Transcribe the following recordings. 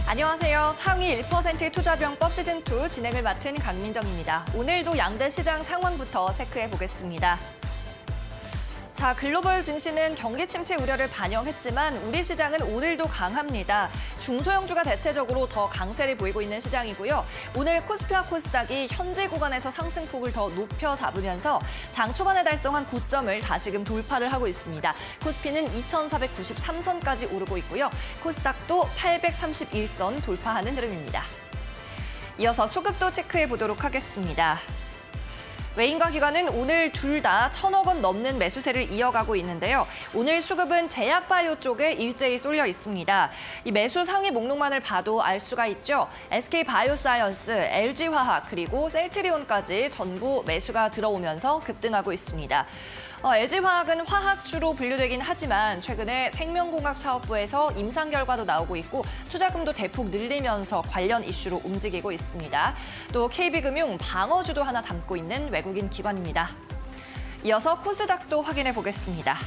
안녕하세요. 상위 1% 투자병법 시즌2 진행을 맡은 강민정입니다. 오늘도 양대 시장 상황부터 체크해 보겠습니다. 자, 글로벌 증시는 경기 침체 우려를 반영했지만 우리 시장은 오늘도 강합니다. 중소형주가 대체적으로 더 강세를 보이고 있는 시장이고요. 오늘 코스피와 코스닥이 현재 구간에서 상승폭을 더 높여 잡으면서 장 초반에 달성한 고점을 다시금 돌파를 하고 있습니다. 코스피는 2,493선까지 오르고 있고요. 코스닥도 831선 돌파하는 흐름입니다. 이어서 수급도 체크해 보도록 하겠습니다. 외인과 기관은 오늘 둘 다 1,000억 원 넘는 매수세를 이어가고 있는데요. 오늘 수급은 제약바이오 쪽에 일제히 쏠려 있습니다. 이 매수 상위 목록만을 봐도 알 수가 있죠. SK바이오사이언스, LG화학 그리고 셀트리온까지 전부 매수가 들어오면서 급등하고 있습니다. LG화학은 화학주로 분류되긴 하지만 최근에 생명공학 사업부에서 임상 결과도 나오고 있고 투자금도 대폭 늘리면서 관련 이슈로 움직이고 있습니다. 또 KB금융 방어주도 하나 담고 있는 외국인 기관입니다. 이어서 코스닥도 확인해 보겠습니다.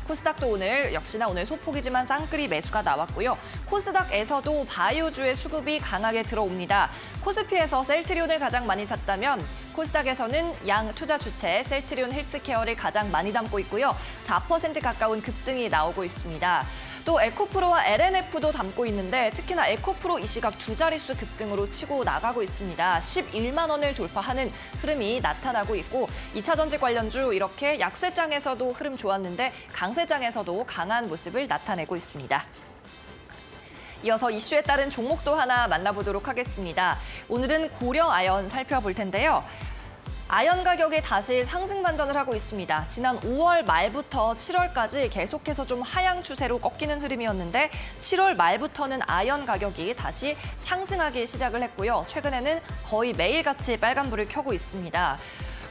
코스닥도 역시나 오늘 소폭이지만 쌍끌이 매수가 나왔고요. 코스닥에서도 바이오주의 수급이 강하게 들어옵니다. 코스피에서 셀트리온을 가장 많이 샀다면 코스닥에서는 양 투자 주체 셀트리온 헬스케어를 가장 많이 담고 있고요. 4% 가까운 급등이 나오고 있습니다. 또 에코프로와 LNF도 담고 있는데 특히나 에코프로 이 시각 두 자릿수 급등으로 치고 나가고 있습니다. 11만 원을 돌파하는 흐름이 나타나고 있고 2차 전지 관련주 이렇게 약세장에서도 흐름 좋았는데 강세장에서도 강한 모습을 나타내고 있습니다. 이어서 이슈에 따른 종목도 하나 만나보도록 하겠습니다. 오늘은 고려아연 살펴볼 텐데요. 아연 가격이 다시 상승 반전을 하고 있습니다. 지난 5월 말부터 7월까지 계속해서 좀 하향 추세로 꺾이는 흐름이었는데 7월 말부터는 아연 가격이 다시 상승하기 시작을 했고요. 최근에는 거의 매일같이 빨간불을 켜고 있습니다.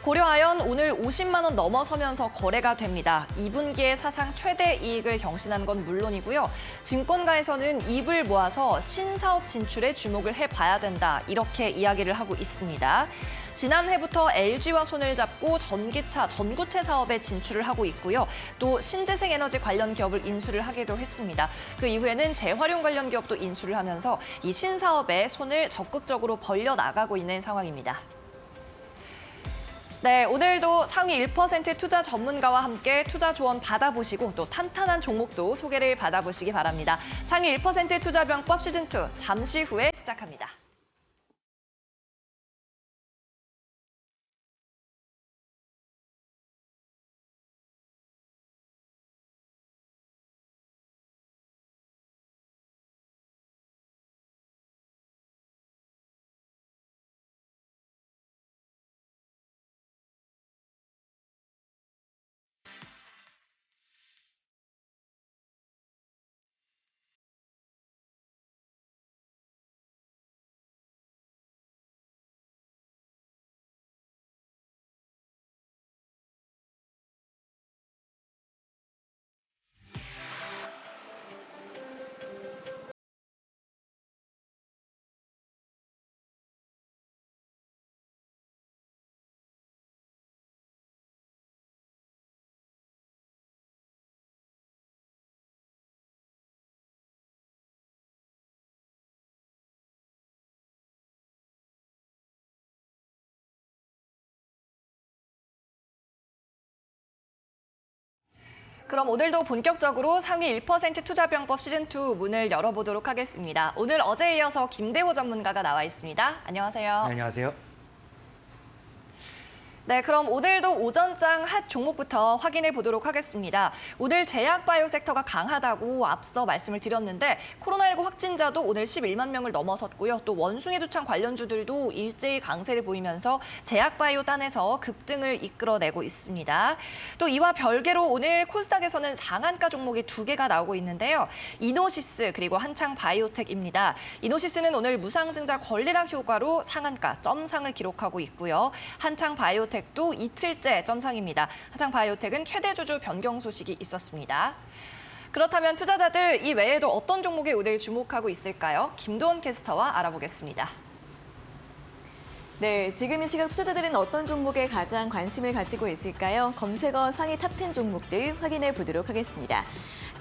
고려아연 오늘 50만 원 넘어서면서 거래가 됩니다. 2분기에 사상 최대 이익을 경신한 건 물론이고요. 증권가에서는 입을 모아서 신사업 진출에 주목을 해봐야 된다. 이렇게 이야기를 하고 있습니다. 지난해부터 LG와 손을 잡고 전기차, 전구체 사업에 진출을 하고 있고요. 또 신재생에너지 관련 기업을 인수를 하기도 했습니다. 그 이후에는 재활용 관련 기업도 인수를 하면서 이 신사업에 손을 적극적으로 벌려 나가고 있는 상황입니다. 네, 오늘도 상위 1% 투자 전문가와 함께 투자 조언 받아보시고 또 탄탄한 종목도 소개를 받아보시기 바랍니다. 상위 1% 투자병법 시즌2 잠시 후에 시작합니다. 그럼 오늘도 본격적으로 상위 1% 투자병법 시즌2 문을 열어보도록 하겠습니다. 오늘 어제에 이어서 김대호 전문가가 나와 있습니다. 안녕하세요. 네, 안녕하세요. 네, 그럼 오늘도 오전장 핫 종목부터 확인해 보도록 하겠습니다. 오늘 제약바이오 섹터가 강하다고 앞서 말씀을 드렸는데 코로나19 확진자도 오늘 11만 명을 넘어섰고요. 또 원숭이 두창 관련주들도 일제히 강세를 보이면서 제약바이오 단에서 급등을 이끌어내고 있습니다. 또 이와 별개로 오늘 코스닥에서는 상한가 종목이 2개가 나오고 있는데요. 이노시스 그리고 한창바이오텍입니다. 이노시스는 오늘 무상증자 권리락 효과로 상한가 점상을 기록하고 있고요. 한창바이오텍도 이틀째 점상입니다. 한창바이오텍은 최대 주주 변경 소식이 있었습니다. 그렇다면 투자자들 이 외에도 어떤 종목에 오늘 주목하고 있을까요? 김도원 캐스터와 알아보겠습니다. 네, 지금 이 시각 투자자들은 어떤 종목에 가장 관심을 가지고 있을까요? 검색어 상위 탑10 종목들 확인해 보도록 하겠습니다.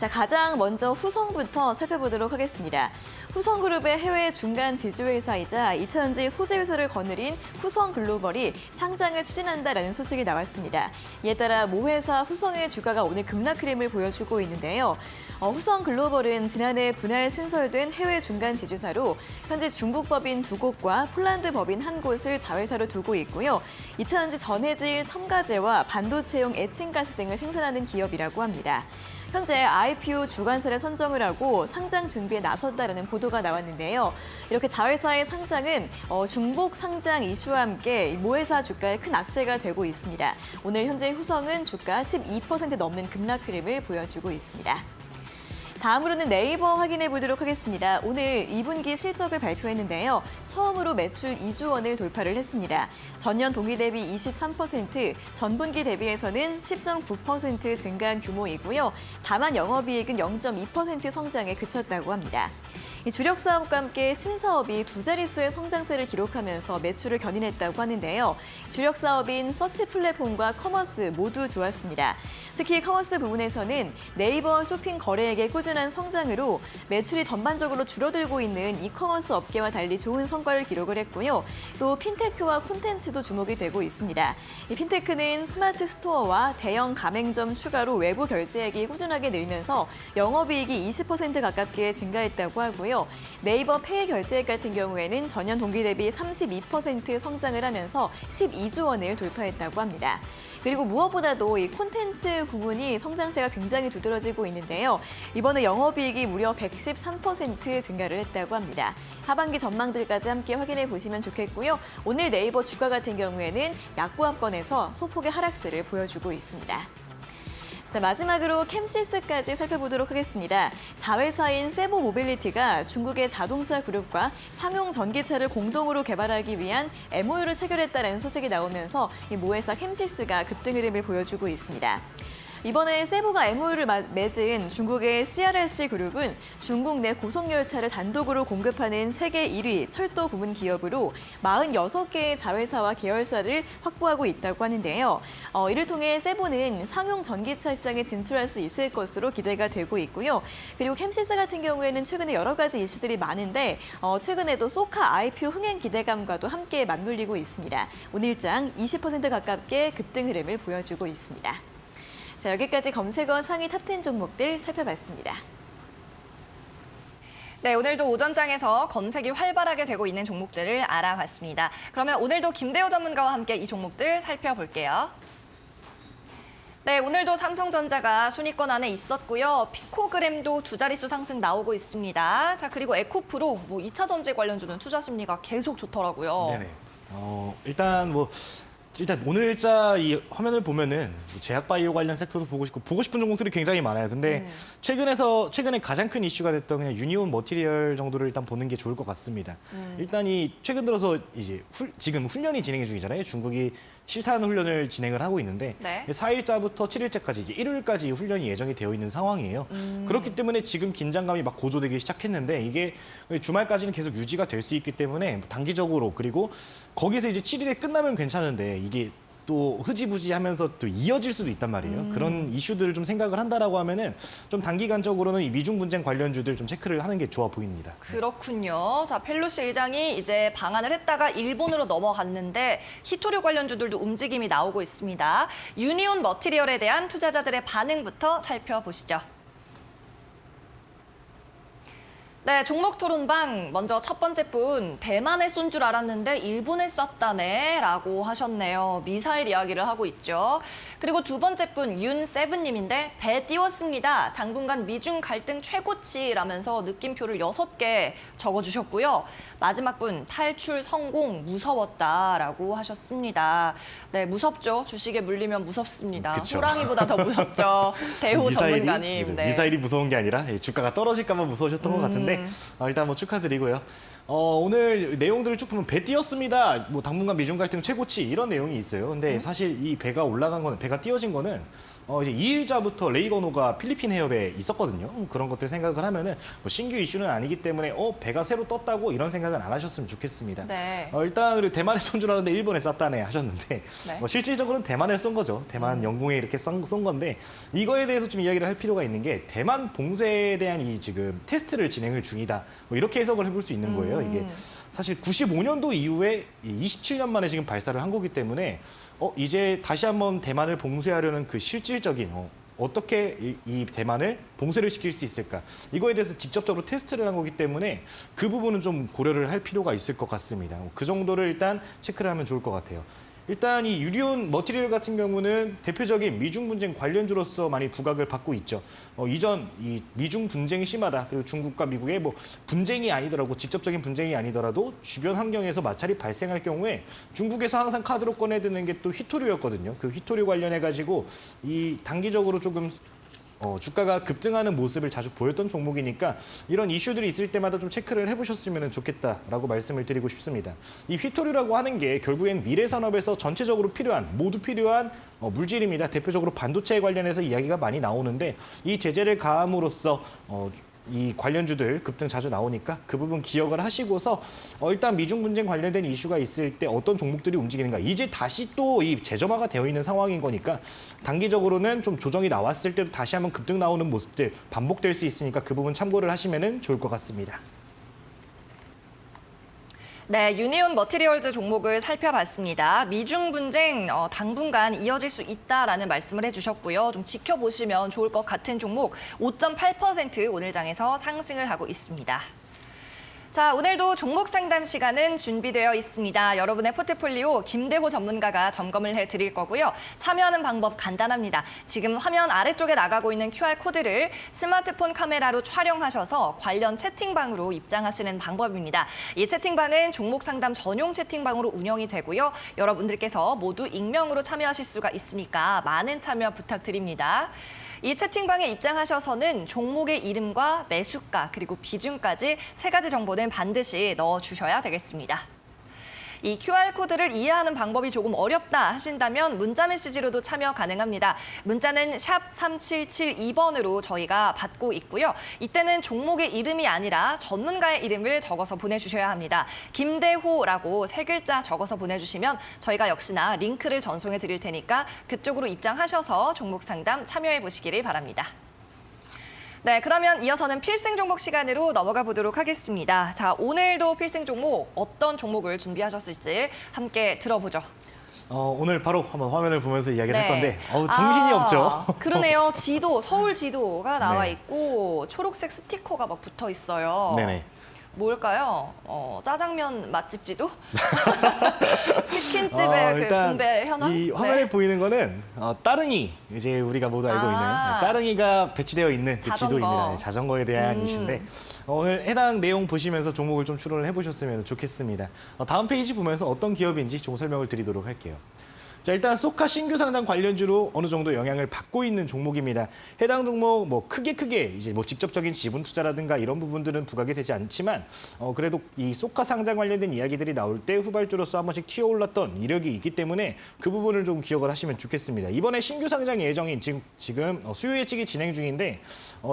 자, 가장 먼저 후성부터 살펴보도록 하겠습니다. 후성그룹의 해외 중간 지주회사이자 2차전지 소재회사를 거느린 후성글로벌이 상장을 추진한다라는 소식이 나왔습니다. 이에 따라 모 회사 후성의 주가가 오늘 급락 흐름을 보여주고 있는데요. 후성글로벌은 지난해 분할 신설된 해외 중간 지주사로 현재 중국 법인 2곳과 폴란드 법인 1곳을 자회사로 두고 있고요. 2차전지 전해질 첨가제와 반도체용 에칭가스 등을 생산하는 기업이라고 합니다. 현재 IPO 주관사를 선정을 하고 상장 준비에 나섰다라는 보도가 나왔는데요. 이렇게 자회사의 상장은 중복 상장 이슈와 함께 모 회사 주가에 큰 악재가 되고 있습니다. 오늘 현재 후성은 주가 12% 넘는 급락 흐름을 보여주고 있습니다. 다음으로는 네이버 확인해 보도록 하겠습니다. 오늘 2분기 실적을 발표했는데요. 처음으로 매출 2조 원을 돌파를 했습니다. 전년 동기 대비 23%, 전분기 대비해서는 10.9% 증가한 규모이고요. 다만 영업이익은 0.2% 성장에 그쳤다고 합니다. 이 주력 사업과 함께 신사업이 두 자릿수의 성장세를 기록하면서 매출을 견인했다고 하는데요. 주력 사업인 서치 플랫폼과 커머스 모두 좋았습니다. 특히 커머스 부분에서는 네이버 쇼핑 거래액의 꾸준한 성장으로 매출이 전반적으로 줄어들고 있는 이커머스 업계와 달리 좋은 성과를 기록을 했고요. 또 핀테크와 콘텐츠도 주목이 되고 있습니다. 이 핀테크는 스마트 스토어와 대형 가맹점 추가로 외부 결제액이 꾸준하게 늘면서 영업이익이 20% 가깝게 증가했다고 하고요. 네이버 페이 결제액 같은 경우에는 전년 동기 대비 32% 성장을 하면서 12조 원을 돌파했다고 합니다. 그리고 무엇보다도 이 콘텐츠 부분이 성장세가 굉장히 두드러지고 있는데요. 이번에 영업이익이 무려 113% 증가를 했다고 합니다. 하반기 전망들까지 함께 확인해 보시면 좋겠고요. 오늘 네이버 주가 같은 경우에는 약보합권에서 소폭의 하락세를 보여주고 있습니다. 자, 마지막으로 캠시스까지 살펴보도록 하겠습니다. 자회사인 세보 모빌리티가 중국의 자동차 그룹과 상용 전기차를 공동으로 개발하기 위한 MOU를 체결했다는 소식이 나오면서 이 모 회사 캠시스가 급등 흐름을 보여주고 있습니다. 이번에 세보가 MOU를 맺은 중국의 CRRC 그룹은 중국 내 고속열차를 단독으로 공급하는 세계 1위 철도 부문 기업으로 46개의 자회사와 계열사를 확보하고 있다고 하는데요. 이를 통해 세보는 상용 전기차 시장에 진출할 수 있을 것으로 기대가 되고 있고요. 그리고 캠시스 같은 경우에는 최근에 여러 가지 이슈들이 많은데 최근에도 소카 IPO 흥행 기대감과도 함께 맞물리고 있습니다. 오늘장 20% 가깝게 급등 흐름을 보여주고 있습니다. 자, 여기까지 검색어 상위 탑10 종목들 살펴봤습니다. 네, 오늘도 오전장에서 검색이 활발하게 되고 있는 종목들을 알아봤습니다. 그러면 오늘도 김대호 전문가와 함께 이 종목들 살펴볼게요. 네, 오늘도 삼성전자가 순위권 안에 있었고요. 피코그램도 두 자릿수 상승 나오고 있습니다. 자, 그리고 에코프로 2차 전지 관련주는 투자 심리가 계속 좋더라고요. 네네. 일단 오늘자 이 화면을 보면은 제약바이오 관련 섹터도 보고 싶은 종목들이 굉장히 많아요. 근데 최근에 가장 큰 이슈가 됐던 그냥 유니온 머티리얼 정도를 일단 보는 게 좋을 것 같습니다. 일단 최근 들어서 이제 지금 훈련이 진행 중이잖아요. 중국이 실탄 훈련을 진행을 하고 있는데 네. 4일자부터 7일째까지 이제 일요일까지 훈련이 예정이 되어 있는 상황이에요. 그렇기 때문에 지금 긴장감이 막 고조되기 시작했는데 이게 주말까지는 계속 유지가 될 수 있기 때문에 단기적으로 그리고 거기서 이제 7일에 끝나면 괜찮은데 이게 또 흐지부지하면서 또 이어질 수도 있단 말이에요. 그런 이슈들을 좀 생각을 한다라고 하면은 좀 단기간적으로는 이 미중 분쟁 관련주들 좀 체크를 하는 게 좋아 보입니다. 그렇군요. 자, 펠로시 의장이 이제 방한을 했다가 일본으로 넘어갔는데 히토류 관련주들도 움직임이 나오고 있습니다. 유니온 머티리얼에 대한 투자자들의 반응부터 살펴보시죠. 네, 종목 토론방 먼저 첫 번째 분 대만에 쏜 줄 알았는데 일본에 쐈다네 라고 하셨네요. 미사일 이야기를 하고 있죠. 그리고 두 번째 분 윤세븐님인데 배 띄웠습니다. 당분간 미중 갈등 최고치라면서 느낌표를 6개 적어주셨고요. 마지막 분 탈출 성공 무서웠다라고 하셨습니다. 네, 무섭죠. 주식에 물리면 무섭습니다. 그쵸. 호랑이보다 더 무섭죠. 대호 전문가님. 그죠. 네. 미사일이 무서운 게 아니라 주가가 떨어질까 봐 무서우셨던 것 같은데 일단 축하드리고요. 오늘 내용들을 쭉 보면 배 띄었습니다. 당분간 미중 갈등 최고치 이런 내용이 있어요. 근데 사실 이 배가 올라간 거는 배가 띄어진 거는 이제 2일자부터 레이거노가 필리핀 해협에 있었거든요. 그런 것들 생각을 하면은 뭐 신규 이슈는 아니기 때문에 배가 새로 떴다고 이런 생각은 안 하셨으면 좋겠습니다. 네. 일단 그리고 대만에 쏜 줄 알았는데 일본에 쐈다네 하셨는데 네. 실질적으로는 대만에 쏜 거죠. 대만 영공에 이렇게 쏜 건데 이거에 대해서 좀 이야기를 할 필요가 있는 게 대만 봉쇄에 대한 이 지금 테스트를 진행을 중이다. 뭐 이렇게 해석을 해볼 수 있는 거예요. 이게 사실 95년도 이후에 27년 만에 지금 발사를 한 거기 때문에 이제 다시 한번 대만을 봉쇄하려는 그 실질적인 어떻게 이 대만을 봉쇄를 시킬 수 있을까? 이거에 대해서 직접적으로 테스트를 한 거기 때문에 그 부분은 좀 고려를 할 필요가 있을 것 같습니다. 그 정도를 일단 체크를 하면 좋을 것 같아요. 일단 이 유리온 머티리얼 같은 경우는 대표적인 미중 분쟁 관련주로서 많이 부각을 받고 있죠. 이전 이 미중 분쟁이 심하다. 그리고 중국과 미국의 뭐 분쟁이 아니더라도 직접적인 분쟁이 아니더라도 주변 환경에서 마찰이 발생할 경우에 중국에서 항상 카드로 꺼내드는 게 또 휘토류였거든요. 그 휘토류 관련해 가지고 이 단기적으로 조금 주가가 급등하는 모습을 자주 보였던 종목이니까 이런 이슈들이 있을 때마다 좀 체크를 해보셨으면 좋겠다라고 말씀을 드리고 싶습니다. 이 휘토류라고 하는 게 결국엔 미래 산업에서 전체적으로 모두 필요한 물질입니다. 대표적으로 반도체에 관련해서 이야기가 많이 나오는데 이 제재를 가함으로써 이 관련주들 급등 자주 나오니까 그 부분 기억을 하시고서 일단 미중 분쟁 관련된 이슈가 있을 때 어떤 종목들이 움직이는가 이제 다시 또 이 재점화가 되어 있는 상황인 거니까 단기적으로는 좀 조정이 나왔을 때도 다시 한번 급등 나오는 모습들 반복될 수 있으니까 그 부분 참고를 하시면 좋을 것 같습니다. 네, 유니온 머티리얼즈 종목을 살펴봤습니다. 미중 분쟁 당분간 이어질 수 있다라는 말씀을 해주셨고요. 좀 지켜보시면 좋을 것 같은 종목 5.8% 오늘 장에서 상승을 하고 있습니다. 자, 오늘도 종목 상담 시간은 준비되어 있습니다. 여러분의 포트폴리오 김대호 전문가가 점검을 해드릴 거고요. 참여하는 방법 간단합니다. 지금 화면 아래쪽에 나가고 있는 QR코드를 스마트폰 카메라로 촬영하셔서 관련 채팅방으로 입장하시는 방법입니다. 이 채팅방은 종목 상담 전용 채팅방으로 운영이 되고요. 여러분들께서 모두 익명으로 참여하실 수가 있으니까 많은 참여 부탁드립니다. 이 채팅방에 입장하셔서는 종목의 이름과 매수가 그리고 비중까지 3가지 정보는 반드시 넣어주셔야 되겠습니다. 이 QR코드를 이해하는 방법이 조금 어렵다 하신다면 문자 메시지로도 참여 가능합니다. 문자는 샵 3772번으로 저희가 받고 있고요. 이때는 종목의 이름이 아니라 전문가의 이름을 적어서 보내주셔야 합니다. 김대호라고 3글자 적어서 보내주시면 저희가 역시나 링크를 전송해 드릴 테니까 그쪽으로 입장하셔서 종목 상담 참여해 보시기를 바랍니다. 네, 그러면 이어서는 필승 종목 시간으로 넘어가 보도록 하겠습니다. 자, 오늘도 필승 종목 어떤 종목을 준비하셨을지 함께 들어보죠. 오늘 바로 한번 화면을 보면서 이야기를 네. 할 건데 정신이 없죠. 그러네요. 지도, 서울 지도가 나와 네. 있고 초록색 스티커가 막 붙어 있어요. 네네. 뭘까요? 짜장면 맛집 지도? 치킨집의 그 일단 분배 현황? 이 화면에 네. 보이는 거는 따릉이 이제 우리가 모두 알고 있는 따릉이가 배치되어 있는 그 자전거. 지도입니다. 자전거에 대한 이슈인데 오늘 해당 내용 보시면서 종목을 좀 추론을 해보셨으면 좋겠습니다. 다음 페이지 보면서 어떤 기업인지 좀 설명을 드리도록 할게요. 자, 일단 소카 신규 상장 관련주로 어느 정도 영향을 받고 있는 종목입니다. 해당 종목 뭐 크게 이제 뭐 직접적인 지분 투자라든가 이런 부분들은 부각이 되지 않지만 그래도 이 소카 상장 관련된 이야기들이 나올 때 후발주로서 한 번씩 튀어올랐던 이력이 있기 때문에 그 부분을 좀 기억을 하시면 좋겠습니다. 이번에 신규 상장 예정인 지금 수요 예측이 진행 중인데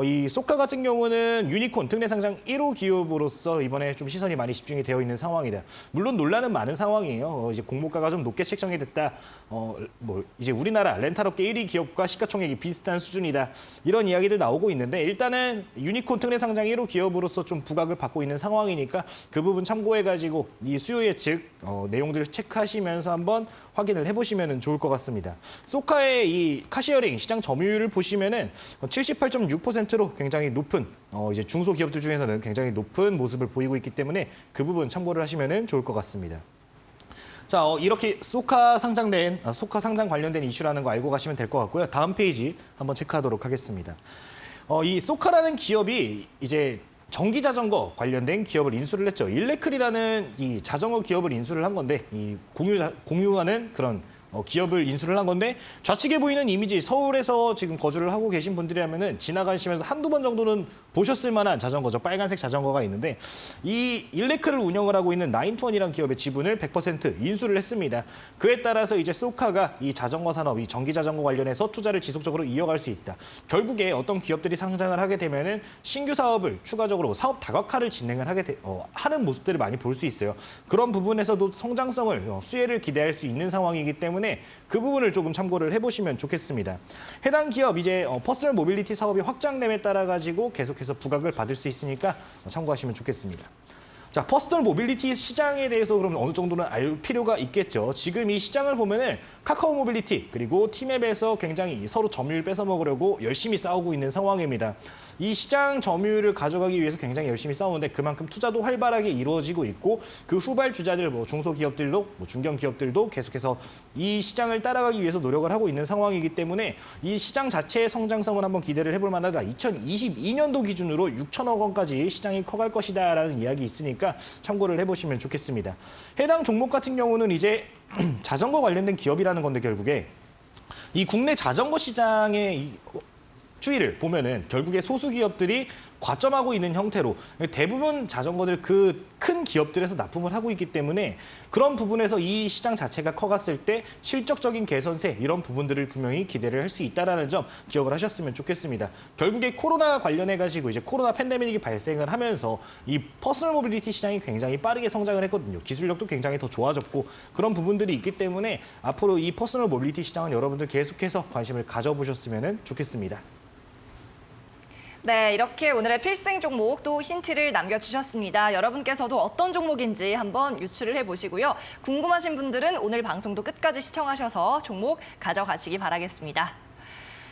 이 소카 같은 경우는 유니콘 특례 상장 1호 기업으로서 이번에 좀 시선이 많이 집중이 되어 있는 상황이다. 물론 논란은 많은 상황이에요. 이제 공모가가 좀 높게 책정이 됐다. 뭐 이제 우리나라 렌탈업계 1위 기업과 시가총액이 비슷한 수준이다. 이런 이야기들 나오고 있는데 일단은 유니콘 특례 상장 1호 기업으로서 좀 부각을 받고 있는 상황이니까 그 부분 참고해가지고 이 수요 예측 내용들을 체크하시면서 한번 확인을 해보시면 좋을 것 같습니다. 소카의 이 카시어링 시장 점유율을 보시면은 78.6%로 굉장히 높은 이제 중소기업들 중에서는 굉장히 높은 모습을 보이고 있기 때문에 그 부분 참고를 하시면 좋을 것 같습니다. 자, 이렇게 소카 상장 관련된 이슈라는 거 알고 가시면 될 것 같고요. 다음 페이지 한번 체크하도록 하겠습니다. 이 소카라는 기업이 이제 전기 자전거 관련된 기업을 인수를 했죠. 일레클이라는 이 자전거 기업을 인수를 한 건데 이 공유하는 그런 기업을 인수를 한 건데 좌측에 보이는 이미지 서울에서 지금 거주를 하고 계신 분들이라면은 지나가시면서 한두 번 정도는 보셨을 만한 자전거죠. 빨간색 자전거가 있는데 이 일레크를 운영을 하고 있는 나인투원이라는 기업의 지분을 100% 인수를 했습니다. 그에 따라서 이제 소카가 이 자전거 산업, 이 전기 자전거 관련해서 투자를 지속적으로 이어갈 수 있다. 결국에 어떤 기업들이 상장을 하게 되면은 신규 사업을 추가적으로 사업 다각화를 진행을 하는 모습들을 많이 볼 수 있어요. 그런 부분에서도 성장성을 수혜를 기대할 수 있는 상황이기 때문에 그 부분을 조금 참고를 해보시면 좋겠습니다. 해당 기업 이제 퍼스널 모빌리티 사업이 확장됨에 따라 가지고 계속해서 부각을 받을 수 있으니까 참고하시면 좋겠습니다. 자, 퍼스널 모빌리티 시장에 대해서 그럼 어느 정도는 알 필요가 있겠죠. 지금 이 시장을 보면은 카카오 모빌리티 그리고 티맵에서 굉장히 서로 점유율 뺏어 먹으려고 열심히 싸우고 있는 상황입니다. 이 시장 점유율을 가져가기 위해서 굉장히 열심히 싸우는데 그만큼 투자도 활발하게 이루어지고 있고 그 후발 주자들, 중소기업들도, 중견기업들도 계속해서 이 시장을 따라가기 위해서 노력을 하고 있는 상황이기 때문에 이 시장 자체의 성장성을 한번 기대를 해볼 만하다. 2022년도 기준으로 6천억 원까지 시장이 커갈 것이다라는 이야기 있으니까 참고를 해보시면 좋겠습니다. 해당 종목 같은 경우는 이제 자전거 관련된 기업이라는 건데 결국에 이 국내 자전거 시장의 추이를 보면은 결국에 소수 기업들이 과점하고 있는 형태로 대부분 자전거들 그 큰 기업들에서 납품을 하고 있기 때문에 그런 부분에서 이 시장 자체가 커갔을 때 실적적인 개선세 이런 부분들을 분명히 기대를 할 수 있다라는 점 기억을 하셨으면 좋겠습니다. 결국에 코로나 관련해 가지고 이제 코로나 팬데믹이 발생을 하면서 이 퍼스널 모빌리티 시장이 굉장히 빠르게 성장을 했거든요. 기술력도 굉장히 더 좋아졌고 그런 부분들이 있기 때문에 앞으로 이 퍼스널 모빌리티 시장은 여러분들 계속해서 관심을 가져보셨으면 좋겠습니다. 네, 이렇게 오늘의 필생 종목 또 힌트를 남겨주셨습니다. 여러분께서도 어떤 종목인지 한번 유추를 해보시고요. 궁금하신 분들은 오늘 방송도 끝까지 시청하셔서 종목 가져가시기 바라겠습니다.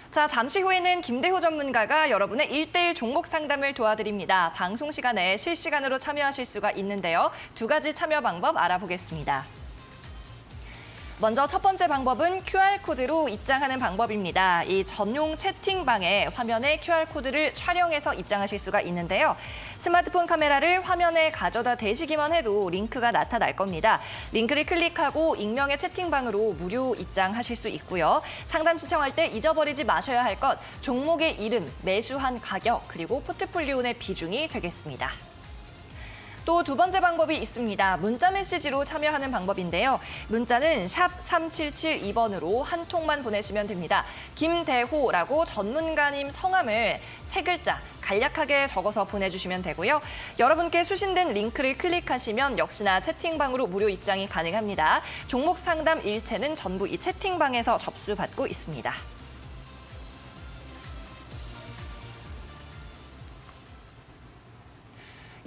자, 잠시 후에는 김대호 전문가가 여러분의 1:1 종목 상담을 도와드립니다. 방송 시간에 실시간으로 참여하실 수가 있는데요. 두 가지 참여 방법 알아보겠습니다. 먼저 첫 번째 방법은 QR코드로 입장하는 방법입니다. 이 전용 채팅방에 화면에 QR코드를 촬영해서 입장하실 수가 있는데요. 스마트폰 카메라를 화면에 가져다 대시기만 해도 링크가 나타날 겁니다. 링크를 클릭하고 익명의 채팅방으로 무료 입장하실 수 있고요. 상담 신청할 때 잊어버리지 마셔야 할 것, 종목의 이름, 매수한 가격, 그리고 포트폴리오 내 비중이 되겠습니다. 또 두 번째 방법이 있습니다. 문자 메시지로 참여하는 방법인데요. 문자는 샵 3772번으로 한 통만 보내시면 됩니다. 김대호라고 전문가님 성함을 3글자 간략하게 적어서 보내주시면 되고요. 여러분께 수신된 링크를 클릭하시면 역시나 채팅방으로 무료 입장이 가능합니다. 종목 상담 일체는 전부 이 채팅방에서 접수받고 있습니다.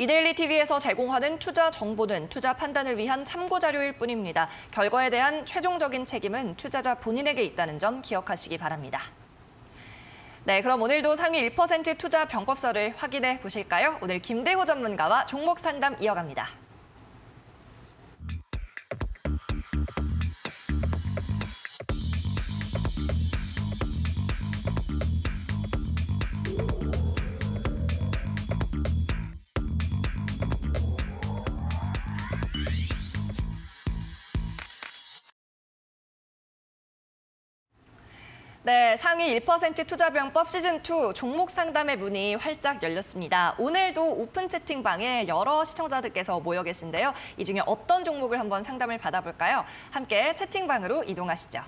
이데일리 TV에서 제공하는 투자 정보는 투자 판단을 위한 참고 자료일 뿐입니다. 결과에 대한 최종적인 책임은 투자자 본인에게 있다는 점 기억하시기 바랍니다. 네, 그럼 오늘도 상위 1% 투자 병법서를 확인해 보실까요? 오늘 김대호 전문가와 종목 상담 이어갑니다. 네, 상위 1% 투자병법 시즌2 종목 상담의 문이 활짝 열렸습니다. 오늘도 오픈 채팅방에 여러 시청자들께서 모여 계신데요. 이 중에 어떤 종목을 한번 상담을 받아볼까요? 함께 채팅방으로 이동하시죠.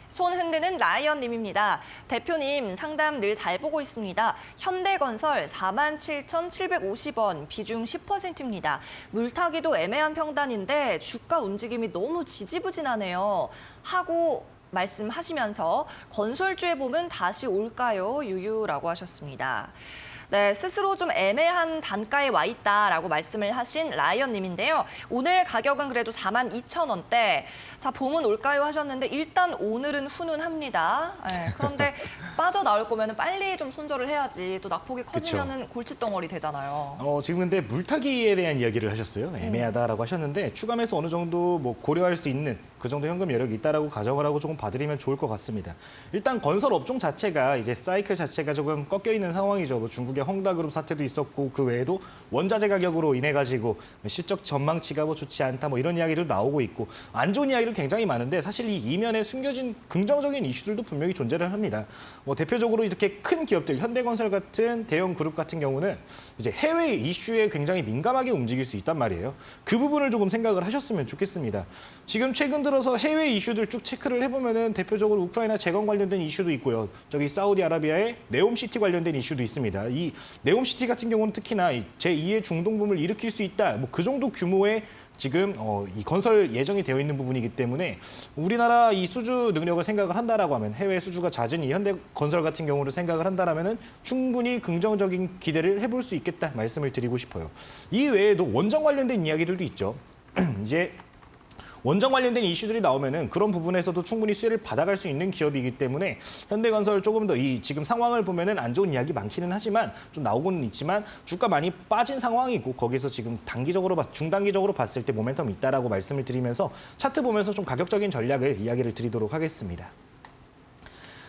손 흔드는 라이언님입니다. 대표님 상담 늘 잘 보고 있습니다. 현대건설 47,750원 비중 10%입니다. 물타기도 애매한 평단인데 주가 움직임이 너무 지지부진하네요. 하고 말씀하시면서 건설주에 보면 다시 올까요? 유유라고 하셨습니다. 네, 스스로 좀 애매한 단가에 와 있다라고 말씀을 하신 라이언님인데요. 오늘 가격은 그래도 42,000원대. 자, 봄은 올까요 하셨는데 일단 오늘은 훈훈합니다. 네, 그런데 빠져나올 거면 빨리 좀 손절을 해야지. 또 낙폭이 커지면은 골칫덩어리 되잖아요. 지금 근데 물타기에 대한 이야기를 하셨어요. 애매하다라고 하셨는데 추가 매수 어느 정도 고려할 수 있는 그 정도 현금 여력이 있다라고 가정을 하고 조금 봐드리면 좋을 것 같습니다. 일단 건설 업종 자체가 이제 사이클 자체가 조금 꺾여 있는 상황이죠. 뭐 중국의 헝다그룹 사태도 있었고 그 외에도 원자재 가격으로 인해 가지고 실적 전망치가 뭐 좋지 않다 뭐 이런 이야기도 나오고 있고 안 좋은 이야기도 굉장히 많은데 사실 이 이면에 숨겨진 긍정적인 이슈들도 분명히 존재를 합니다. 뭐 대표적으로 이렇게 큰 기업들 현대건설 같은 대형 그룹 같은 경우는 이제 해외 이슈에 굉장히 민감하게 움직일 수 있단 말이에요. 그 부분을 조금 생각을 하셨으면 좋겠습니다. 지금 최근 들어서 해외 이슈들 쭉 체크를 해보면은 대표적으로 우크라이나 재건 관련된 이슈도 있고요. 저기 사우디아라비아의 네옴시티 관련된 이슈도 있습니다. 이 네옴시티 같은 경우는 특히나 제2의 중동붐을 일으킬 수 있다. 뭐 그 정도 규모의 지금 이 건설 예정이 되어 있는 부분이기 때문에 우리나라 이 수주 능력을 생각을 한다라고 하면 해외 수주가 잦은 이 현대건설 같은 경우를 생각을 한다라면은 충분히 긍정적인 기대를 해볼 수 있겠다 말씀을 드리고 싶어요. 이 외에도 원전 관련된 이야기들도 있죠. 이제 원전 관련된 이슈들이 나오면은 그런 부분에서도 충분히 수혜를 받아갈 수 있는 기업이기 때문에 현대건설 조금 더 이 지금 상황을 보면은 안 좋은 이야기 많기는 하지만 좀 나오고는 있지만 주가 많이 빠진 상황이고 거기서 지금 중단기적으로 봤을 때 모멘텀이 있다라고 말씀을 드리면서 차트 보면서 좀 가격적인 전략을 이야기를 드리도록 하겠습니다.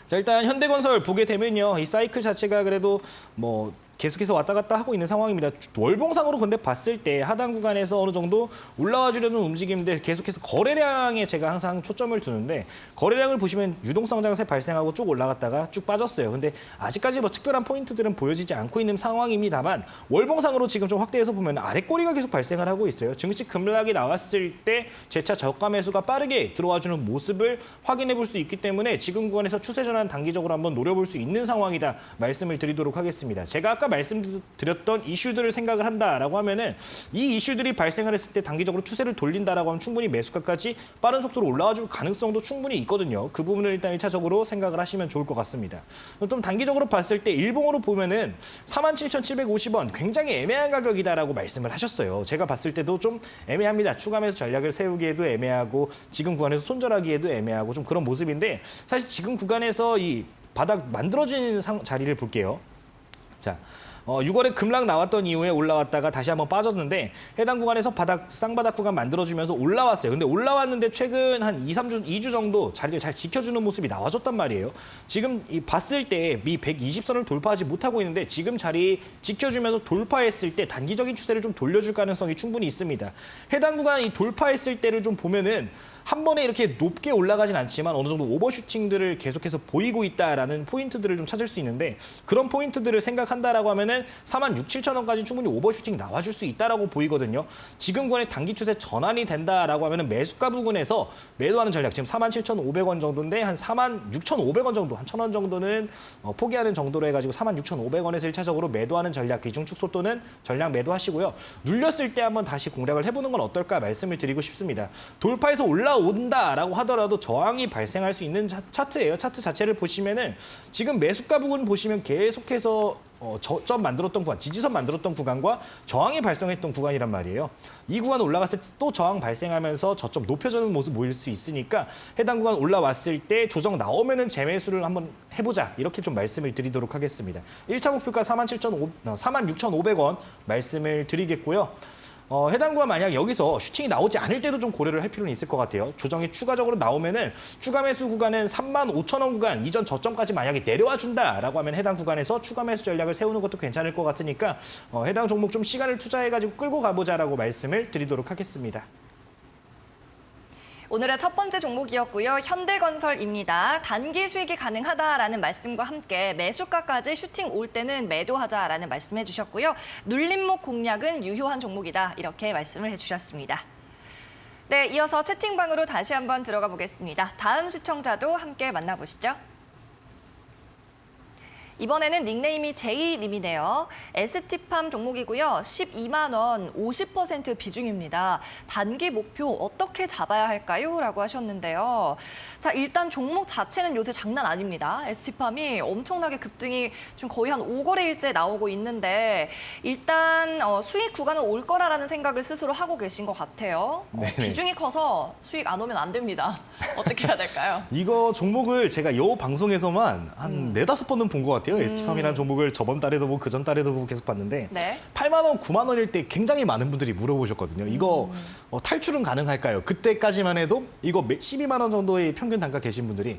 자, 일단 현대건설 보게 되면요. 이 사이클 자체가 그래도 뭐 계속해서 왔다 갔다 하고 있는 상황입니다. 월봉상으로 근데 봤을 때 하단 구간에서 어느 정도 올라와 주려는 움직임들 계속해서 거래량에 제가 항상 초점을 두는데 거래량을 보시면 유동성 장세 발생하고 쭉 올라갔다가 쭉 빠졌어요. 근데 아직까지 뭐 특별한 포인트들은 보여지지 않고 있는 상황입니다만 월봉상으로 지금 좀 확대해서 보면 아랫꼬리가 계속 발생을 하고 있어요. 증시 급락이 나왔을 때 재차 저가 매수가 빠르게 들어와주는 모습을 확인해 볼 수 있기 때문에 지금 구간에서 추세 전환 단기적으로 한번 노려볼 수 있는 상황이다 말씀을 드리도록 하겠습니다. 제가 아까 말씀드렸던 이슈들을 생각을 한다라고 하면은 이 이슈들이 발생을 했을 때 단기적으로 추세를 돌린다라고 하면 충분히 매수가까지 빠른 속도로 올라와 줄 가능성도 충분히 있거든요. 그 부분을 일단 1차적으로 생각을 하시면 좋을 것 같습니다. 좀 단기적으로 봤을 때 일봉으로 보면은 47,750원 굉장히 애매한 가격이다라고 말씀을 하셨어요. 제가 봤을 때도 좀 애매합니다. 추가 매수 전략을 세우기에도 애매하고 지금 구간에서 손절하기에도 애매하고 좀 그런 모습인데 사실 지금 구간에서 이 바닥 만들어진 자리를 볼게요. 자, 6월에 급락 나왔던 이후에 올라왔다가 다시 한번 빠졌는데 해당 구간에서 쌍바닥 구간 만들어주면서 올라왔어요. 근데 올라왔는데 최근 한 2주 정도 자리를 잘 지켜주는 모습이 나와줬단 말이에요. 지금 봤을 때 미 120선을 돌파하지 못하고 있는데 지금 자리 지켜주면서 돌파했을 때 단기적인 추세를 좀 돌려줄 가능성이 충분히 있습니다. 해당 구간 이 돌파했을 때를 좀 보면은 한 번에 이렇게 높게 올라가진 않지만 어느 정도 오버슈팅들을 계속해서 보이고 있다라는 포인트들을 좀 찾을 수 있는데 그런 포인트들을 생각한다라고 하면은 46,700원까지 충분히 오버슈팅 나와줄 수 있다라고 보이거든요. 지금 구간에 단기 추세 전환이 된다라고 하면은 매수가 부근에서 매도하는 전략 지금 47,500원 정도인데 한 46,500원 정도 한 1,000원 정도는 포기하는 정도로 해가지고 46,500원에서 1차적으로 매도하는 전략 비중 축소 또는 전략 매도하시고요. 눌렸을 때 한번 다시 공략을 해보는 건 어떨까 말씀을 드리고 싶습니다. 돌파해서 올라온다라고 하더라도 저항이 발생할 수 있는 차트예요. 차트 자체를 보시면은 지금 매수가 부분 보시면 계속해서 저점 만들었던 구간, 지지선 만들었던 구간과 저항이 발생했던 구간이란 말이에요. 이 구간 올라갔을 때 또 저항 발생하면서 저점 높여지는 모습 보일 수 있으니까 해당 구간 올라왔을 때 조정 나오면은 재매수를 한번 해보자. 이렇게 좀 말씀을 드리도록 하겠습니다. 1차 목표가 46,500원 말씀을 드리겠고요. 해당 구간 만약 여기서 슈팅이 나오지 않을 때도 좀 고려를 할 필요는 있을 것 같아요. 조정이 추가적으로 나오면은 추가 매수 구간은 35,000원 구간 이전 저점까지 만약에 내려와 준다라고 하면 해당 구간에서 추가 매수 전략을 세우는 것도 괜찮을 것 같으니까 해당 종목 좀 시간을 투자해가지고 끌고 가보자라고 말씀을 드리도록 하겠습니다. 오늘의 첫 번째 종목이었고요. 현대건설입니다. 단기 수익이 가능하다라는 말씀과 함께 매수가까지 슈팅 올 때는 매도하자라는 말씀해 주셨고요. 눌림목 공략은 유효한 종목이다. 이렇게 말씀을 해주셨습니다. 네, 이어서 채팅방으로 다시 한번 들어가 보겠습니다. 다음 시청자도 함께 만나보시죠. 이번에는 닉네임이 제이님이네요. ST팜 종목이고요. 12만 원 50% 비중입니다. 단기 목표 어떻게 잡아야 할까요? 라고 하셨는데요. 자, 일단 종목 자체는 요새 장난 아닙니다. ST팜이 엄청나게 급등이 지금 거의 한 5거래일째 나오고 있는데 일단 수익 구간은 올 거라라는 생각을 스스로 하고 계신 것 같아요. 비중이 커서 수익 안 오면 안 됩니다. 어떻게 해야 될까요? 이거 종목을 제가 이 방송에서만 한 4-5번은 본 것 같아요. 같아요. ST팜이라는 종목을 저번 달에도 보고 그전 달에도 보고 계속 봤는데 네. 8만 원, 9만 원일 때 굉장히 많은 분들이 물어보셨거든요. 이거 탈출은 가능할까요? 그때까지만 해도 이거 12만 원 정도의 평균 단가 계신 분들이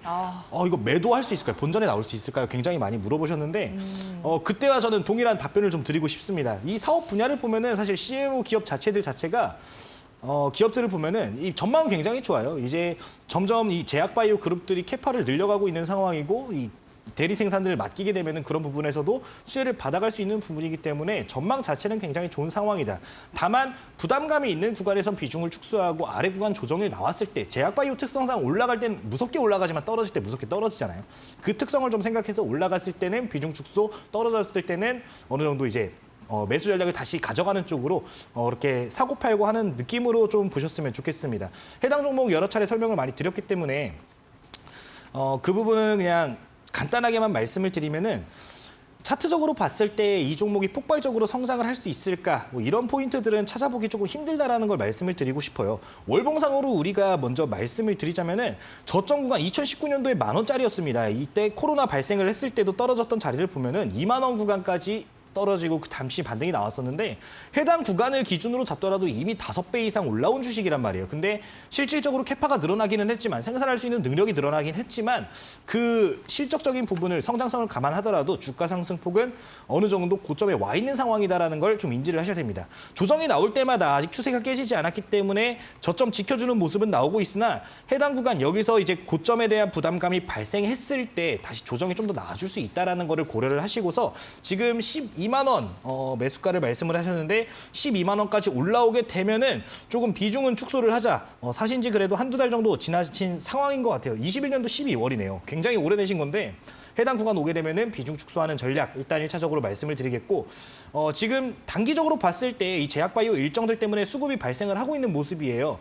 이거 매도할 수 있을까요? 본전에 나올 수 있을까요? 굉장히 많이 물어보셨는데 그때와 저는 동일한 답변을 좀 드리고 싶습니다. 이 사업 분야를 보면은 사실 CMO 기업 자체들 자체가 기업들을 보면은 이 전망은 굉장히 좋아요. 이제 점점 이 제약바이오 그룹들이 캐파를 늘려가고 있는 상황이고 이 대리 생산들을 맡기게 되면은 그런 부분에서도 수혜를 받아갈 수 있는 부분이기 때문에 전망 자체는 굉장히 좋은 상황이다. 다만 부담감이 있는 구간에선 비중을 축소하고 아래 구간 조정이 나왔을 때 제약바이오 특성상 올라갈 땐 무섭게 올라가지만 떨어질 때 무섭게 떨어지잖아요. 그 특성을 좀 생각해서 올라갔을 때는 비중 축소, 떨어졌을 때는 어느 정도 이제 매수 전략을 다시 가져가는 쪽으로 이렇게 사고 팔고 하는 느낌으로 좀 보셨으면 좋겠습니다. 해당 종목 여러 차례 설명을 많이 드렸기 때문에 그 부분은 그냥 간단하게만 말씀을 드리면은 차트적으로 봤을 때 이 종목이 폭발적으로 성장을 할 수 있을까? 뭐 이런 포인트들은 찾아보기 조금 힘들다라는 걸 말씀을 드리고 싶어요. 월봉상으로 우리가 먼저 말씀을 드리자면은 저점 구간 2019년도에 10,000원짜리였습니다. 이때 코로나 발생을 했을 때도 떨어졌던 자리를 보면은 2만 원 구간까지 떨어지고 잠시 반등이 나왔었는데 해당 구간을 기준으로 잡더라도 이미 5배 이상 올라온 주식이란 말이에요. 근데 실질적으로 캐파가 늘어나기는 했지만 생산할 수 있는 능력이 늘어나긴 했지만 그 실적적인 부분을 성장성을 감안하더라도 주가 상승폭은 어느 정도 고점에 와 있는 상황이다라는 걸 좀 인지를 하셔야 됩니다. 조정이 나올 때마다 아직 추세가 깨지지 않았기 때문에 저점 지켜주는 모습은 나오고 있으나 해당 구간 여기서 이제 고점에 대한 부담감이 발생했을 때 다시 조정이 좀 더 나아질 수 있다라는 거를 고려를 하시고서 지금 12만 원 매수가를 말씀을 하셨는데 12만 원까지 올라오게 되면은 조금 비중은 축소를 하자. 사신 지 그래도 한두 달 정도 지나친 상황인 것 같아요. 21년도 12월이네요. 굉장히 오래되신 건데 해당 구간 오게 되면은 비중 축소하는 전략 일단 1차적으로 말씀을 드리겠고 지금 단기적으로 봤을 때 이 제약바이오 일정들 때문에 수급이 발생을 하고 있는 모습이에요.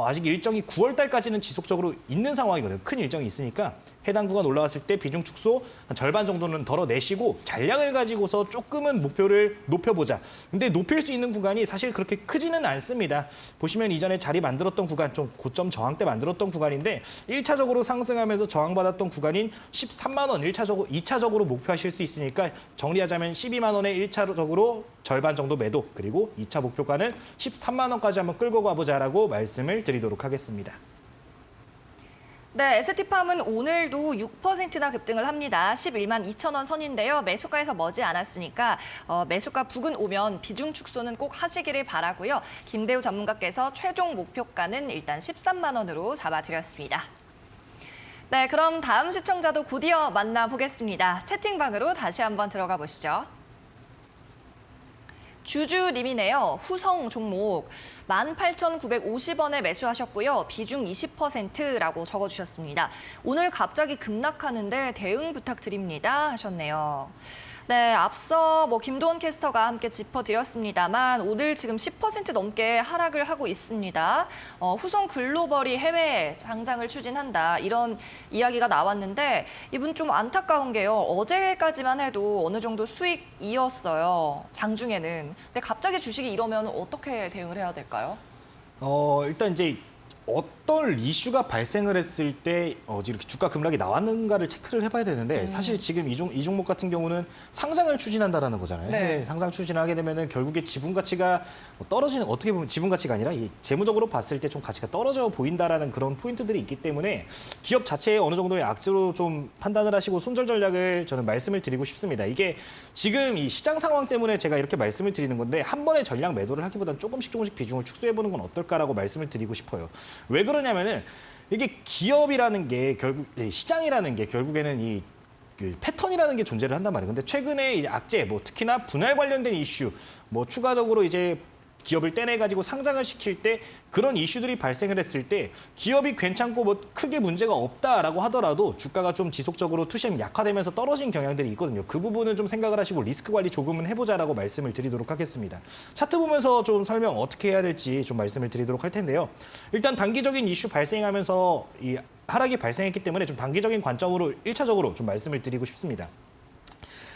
아직 일정이 9월 달까지는 지속적으로 있는 상황이거든요. 큰 일정이 있으니까 해당 구간 올라왔을 때 비중 축소 한 절반 정도는 덜어내시고 잔량을 가지고서 조금은 목표를 높여보자. 근데 높일 수 있는 구간이 사실 그렇게 크지는 않습니다. 보시면 이전에 자리 만들었던 구간 좀 고점 저항 때 만들었던 구간인데 1차적으로 상승하면서 저항받았던 구간인 13만 원 2차적으로 목표하실 수 있으니까 정리하자면 12만 원에 1차적으로 절반 정도 매도 그리고 2차 목표가는 13만 원까지 한번 끌고 가보자라고 말씀을 드리도록 하겠습니다. 네, ST팜은 오늘도 6%나 급등을 합니다. 11만 2천 원 선인데요. 매수가에서 머지 않았으니까 매수가 부근 오면 비중 축소는 꼭 하시기를 바라고요. 김대우 전문가께서 최종 목표가는 일단 13만 원으로 잡아드렸습니다. 네, 그럼 다음 시청자도 곧이어 만나보겠습니다. 채팅방으로 다시 한번 들어가 보시죠. 주주님이네요. 후성 종목 18,950원에 매수하셨고요. 비중 20%라고 적어주셨습니다. 오늘 갑자기 급락하는데 대응 부탁드립니다 하셨네요. 네, 앞서 김도원 캐스터가 함께 짚어드렸습니다만 오늘 지금 10% 넘게 하락을 하고 있습니다. 후성 글로벌이 해외 상장을 추진한다 이런 이야기가 나왔는데 이분 좀 안타까운 게요. 어제까지만 해도 어느 정도 수익이었어요. 장중에는. 근데 갑자기 주식이 이러면 어떻게 대응을 해야 될까요? 일단 이제 어떤 이슈가 발생을 했을 때 이렇게 주가 급락이 나왔는가를 체크를 해봐야 되는데 사실 지금 이 종목 같은 경우는 상장을 추진한다라는 거잖아요. 네. 상장 추진하게 되면은 결국에 지분 가치가 떨어지는 어떻게 보면 지분 가치가 아니라 이 재무적으로 봤을 때 좀 가치가 떨어져 보인다라는 그런 포인트들이 있기 때문에 기업 자체에 어느 정도의 악재로 좀 판단을 하시고 손절 전략을 저는 말씀을 드리고 싶습니다. 이게 지금 이 시장 상황 때문에 제가 이렇게 말씀을 드리는 건데 한 번에 전략 매도를 하기보다는 조금씩 비중을 축소해보는 건 어떨까라고 말씀을 드리고 싶어요. 왜 그러냐면은 이게 기업이라는 게 결국 시장이라는 게 결국에는 그 패턴이라는 게 존재를 한단 말이에요. 근데 최근에 이 악재, 특히나 분할 관련된 이슈, 추가적으로 이제 기업을 떼내가지고 상장을 시킬 때 그런 이슈들이 발생을 했을 때 기업이 괜찮고 크게 문제가 없다라고 하더라도 주가가 좀 지속적으로 투심이 약화되면서 떨어진 경향들이 있거든요. 그 부분은 좀 생각을 하시고 리스크 관리 조금은 해보자라고 말씀을 드리도록 하겠습니다. 차트 보면서 좀 설명 어떻게 해야 될지 좀 말씀을 드리도록 할 텐데요. 일단 단기적인 이슈 발생하면서 이 하락이 발생했기 때문에 좀 단기적인 관점으로 1차적으로 좀 말씀을 드리고 싶습니다.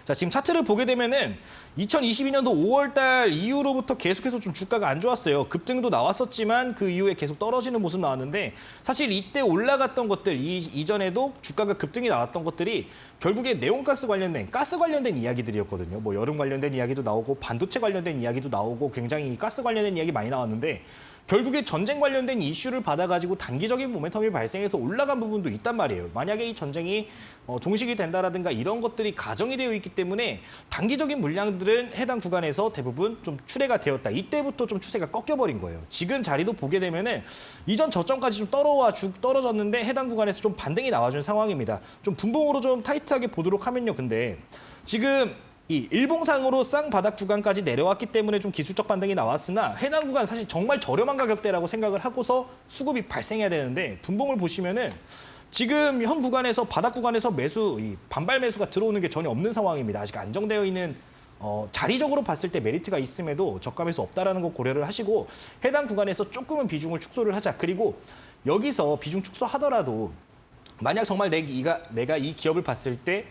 자, 지금 차트를 보게 되면은 2022년도 5월 달 이후로부터 계속해서 좀 주가가 안 좋았어요. 급등도 나왔었지만 그 이후에 계속 떨어지는 모습 나왔는데 사실 이때 올라갔던 것들, 이전에도 주가가 급등이 나왔던 것들이 결국에 네온가스 관련된, 가스 관련된 이야기들이었거든요. 뭐 여름 관련된 이야기도 나오고 반도체 관련된 이야기도 나오고 굉장히 가스 관련된 이야기 많이 나왔는데 결국에 전쟁 관련된 이슈를 받아가지고 단기적인 모멘텀이 발생해서 올라간 부분도 있단 말이에요. 만약에 이 전쟁이 종식이 된다라든가 이런 것들이 가정이 되어 있기 때문에 단기적인 물량들은 해당 구간에서 대부분 좀 출회가 되었다. 이때부터 좀 추세가 꺾여버린 거예요. 지금 자리도 보게 되면은 이전 저점까지 좀 떨어졌는데 해당 구간에서 좀 반등이 나와준 상황입니다. 좀 분봉으로 좀 타이트하게 보도록 하면요. 근데 지금 이 일봉상으로 쌍바닥 구간까지 내려왔기 때문에 좀 기술적 반등이 나왔으나 해당 구간 사실 정말 저렴한 가격대라고 생각을 하고서 수급이 발생해야 되는데 분봉을 보시면은 지금 현 구간에서 바닥 구간에서 이 반발 매수가 들어오는 게 전혀 없는 상황입니다. 아직 안정되어 있는 자리적으로 봤을 때 메리트가 있음에도 저가 매수 없다라는 거 고려를 하시고 해당 구간에서 조금은 비중을 축소를 하자. 그리고 여기서 비중 축소하더라도 만약 정말 내가 이 기업을 봤을 때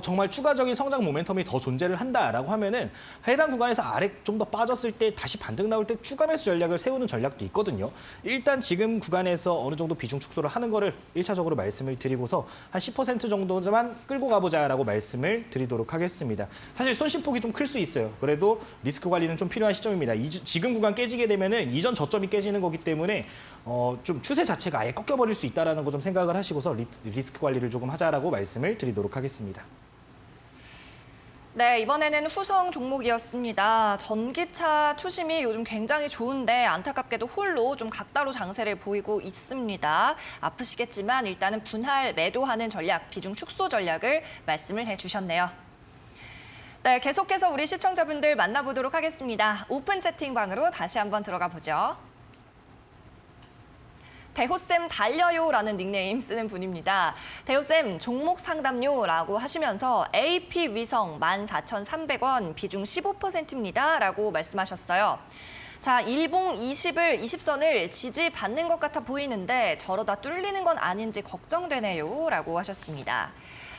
정말 추가적인 성장 모멘텀이 더 존재를 한다라고 하면은 해당 구간에서 아래 좀 더 빠졌을 때 다시 반등 나올 때 추가 매수 전략을 세우는 전략도 있거든요. 일단 지금 구간에서 어느 정도 비중 축소를 하는 거를 1차적으로 말씀을 드리고서 한 10% 정도만 끌고 가보자라고 말씀을 드리도록 하겠습니다. 사실 손실폭이 좀 클 수 있어요. 그래도 리스크 관리는 좀 필요한 시점입니다. 지금 구간 깨지게 되면은 이전 저점이 깨지는 거기 때문에 좀 추세 자체가 아예 꺾여버릴 수 있다는 거 좀 생각을 하시고서 리스크 관리를 조금 하자라고 말씀을 드리도록 하겠습니다. 네, 이번에는 후성 종목이었습니다. 전기차 투심이 요즘 굉장히 좋은데 안타깝게도 홀로 좀 각다로 장세를 보이고 있습니다. 아프시겠지만 일단은 분할 매도하는 전략, 비중 축소 전략을 말씀을 해주셨네요. 네, 계속해서 우리 시청자분들 만나보도록 하겠습니다. 오픈 채팅방으로 다시 한번 들어가 보죠. 대호쌤 달려요라는 닉네임 쓰는 분입니다. 대호쌤 종목 상담료라고 하시면서 AP 위성 14,300원 비중 15%입니다. 라고 말씀하셨어요. 자, 일봉 20선을 지지받는 것 같아 보이는데 저러다 뚫리는 건 아닌지 걱정되네요. 라고 하셨습니다.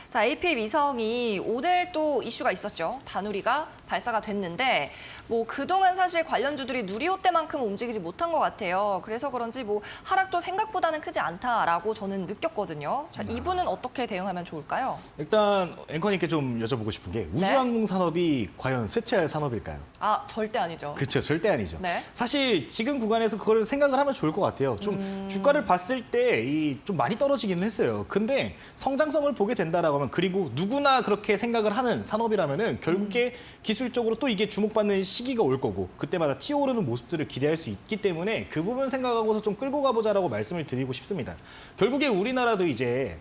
자, AP 위성이 오늘 또 이슈가 있었죠. 다누리가 발사가 됐는데 뭐 그동안 사실 관련주들이 누리호 때만큼 움직이지 못한 것 같아요. 그래서 그런지 뭐 하락도 생각보다는 크지 않다라고 저는 느꼈거든요. 자, 이분은 어떻게 대응하면 좋을까요? 일단 앵커님께 좀 여쭤보고 싶은 게 우주항공 산업이 과연 쇠퇴할 산업일까요? 아, 절대 아니죠. 그렇죠. 절대 아니죠. 네. 사실 지금 구간에서 그걸 생각을 하면 좋을 것 같아요. 좀 주가를 봤을 때 좀 많이 떨어지기는 했어요. 근데 성장성을 보게 된다라고 하면 그리고 누구나 그렇게 생각을 하는 산업이라면은 결국에 기술적으로 또 이게 주목받는 시기가 올 거고 그때마다 튀어오르는 모습들을 기대할 수 있기 때문에 그 부분 생각하고서 좀 끌고 가보자라고 말씀을 드리고 싶습니다. 결국에 우리나라도 이제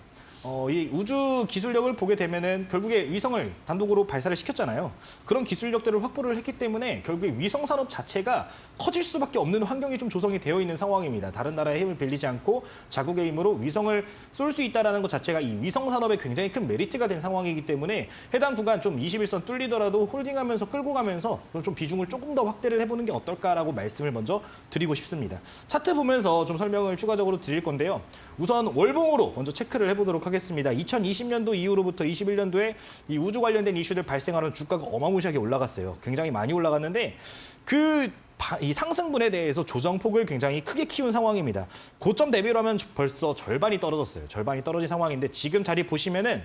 이 우주 기술력을 보게 되면은 결국에 위성을 단독으로 발사를 시켰잖아요. 그런 기술력들을 확보를 했기 때문에 결국에 위성 산업 자체가 커질 수밖에 없는 환경이 좀 조성이 되어 있는 상황입니다. 다른 나라의 힘을 빌리지 않고 자국의 힘으로 위성을 쏠 수 있다는 것 자체가 이 위성 산업에 굉장히 큰 메리트가 된 상황이기 때문에 해당 구간 좀 21선 뚫리더라도 홀딩하면서 끌고 가면서 좀 비중을 조금 더 확대를 해보는 게 어떨까라고 말씀을 먼저 드리고 싶습니다. 차트 보면서 좀 설명을 추가적으로 드릴 건데요. 우선 월봉으로 먼저 체크를 해보도록 하겠습니다. 2020년도 이후로부터 21년도에 이 우주 관련된 이슈들 발생하는 주가가 어마무시하게 올라갔어요. 굉장히 많이 올라갔는데 이 상승분에 대해서 조정폭을 굉장히 크게 키운 상황입니다. 고점 대비로 하면 벌써 절반이 떨어졌어요. 절반이 떨어진 상황인데 지금 자리 보시면은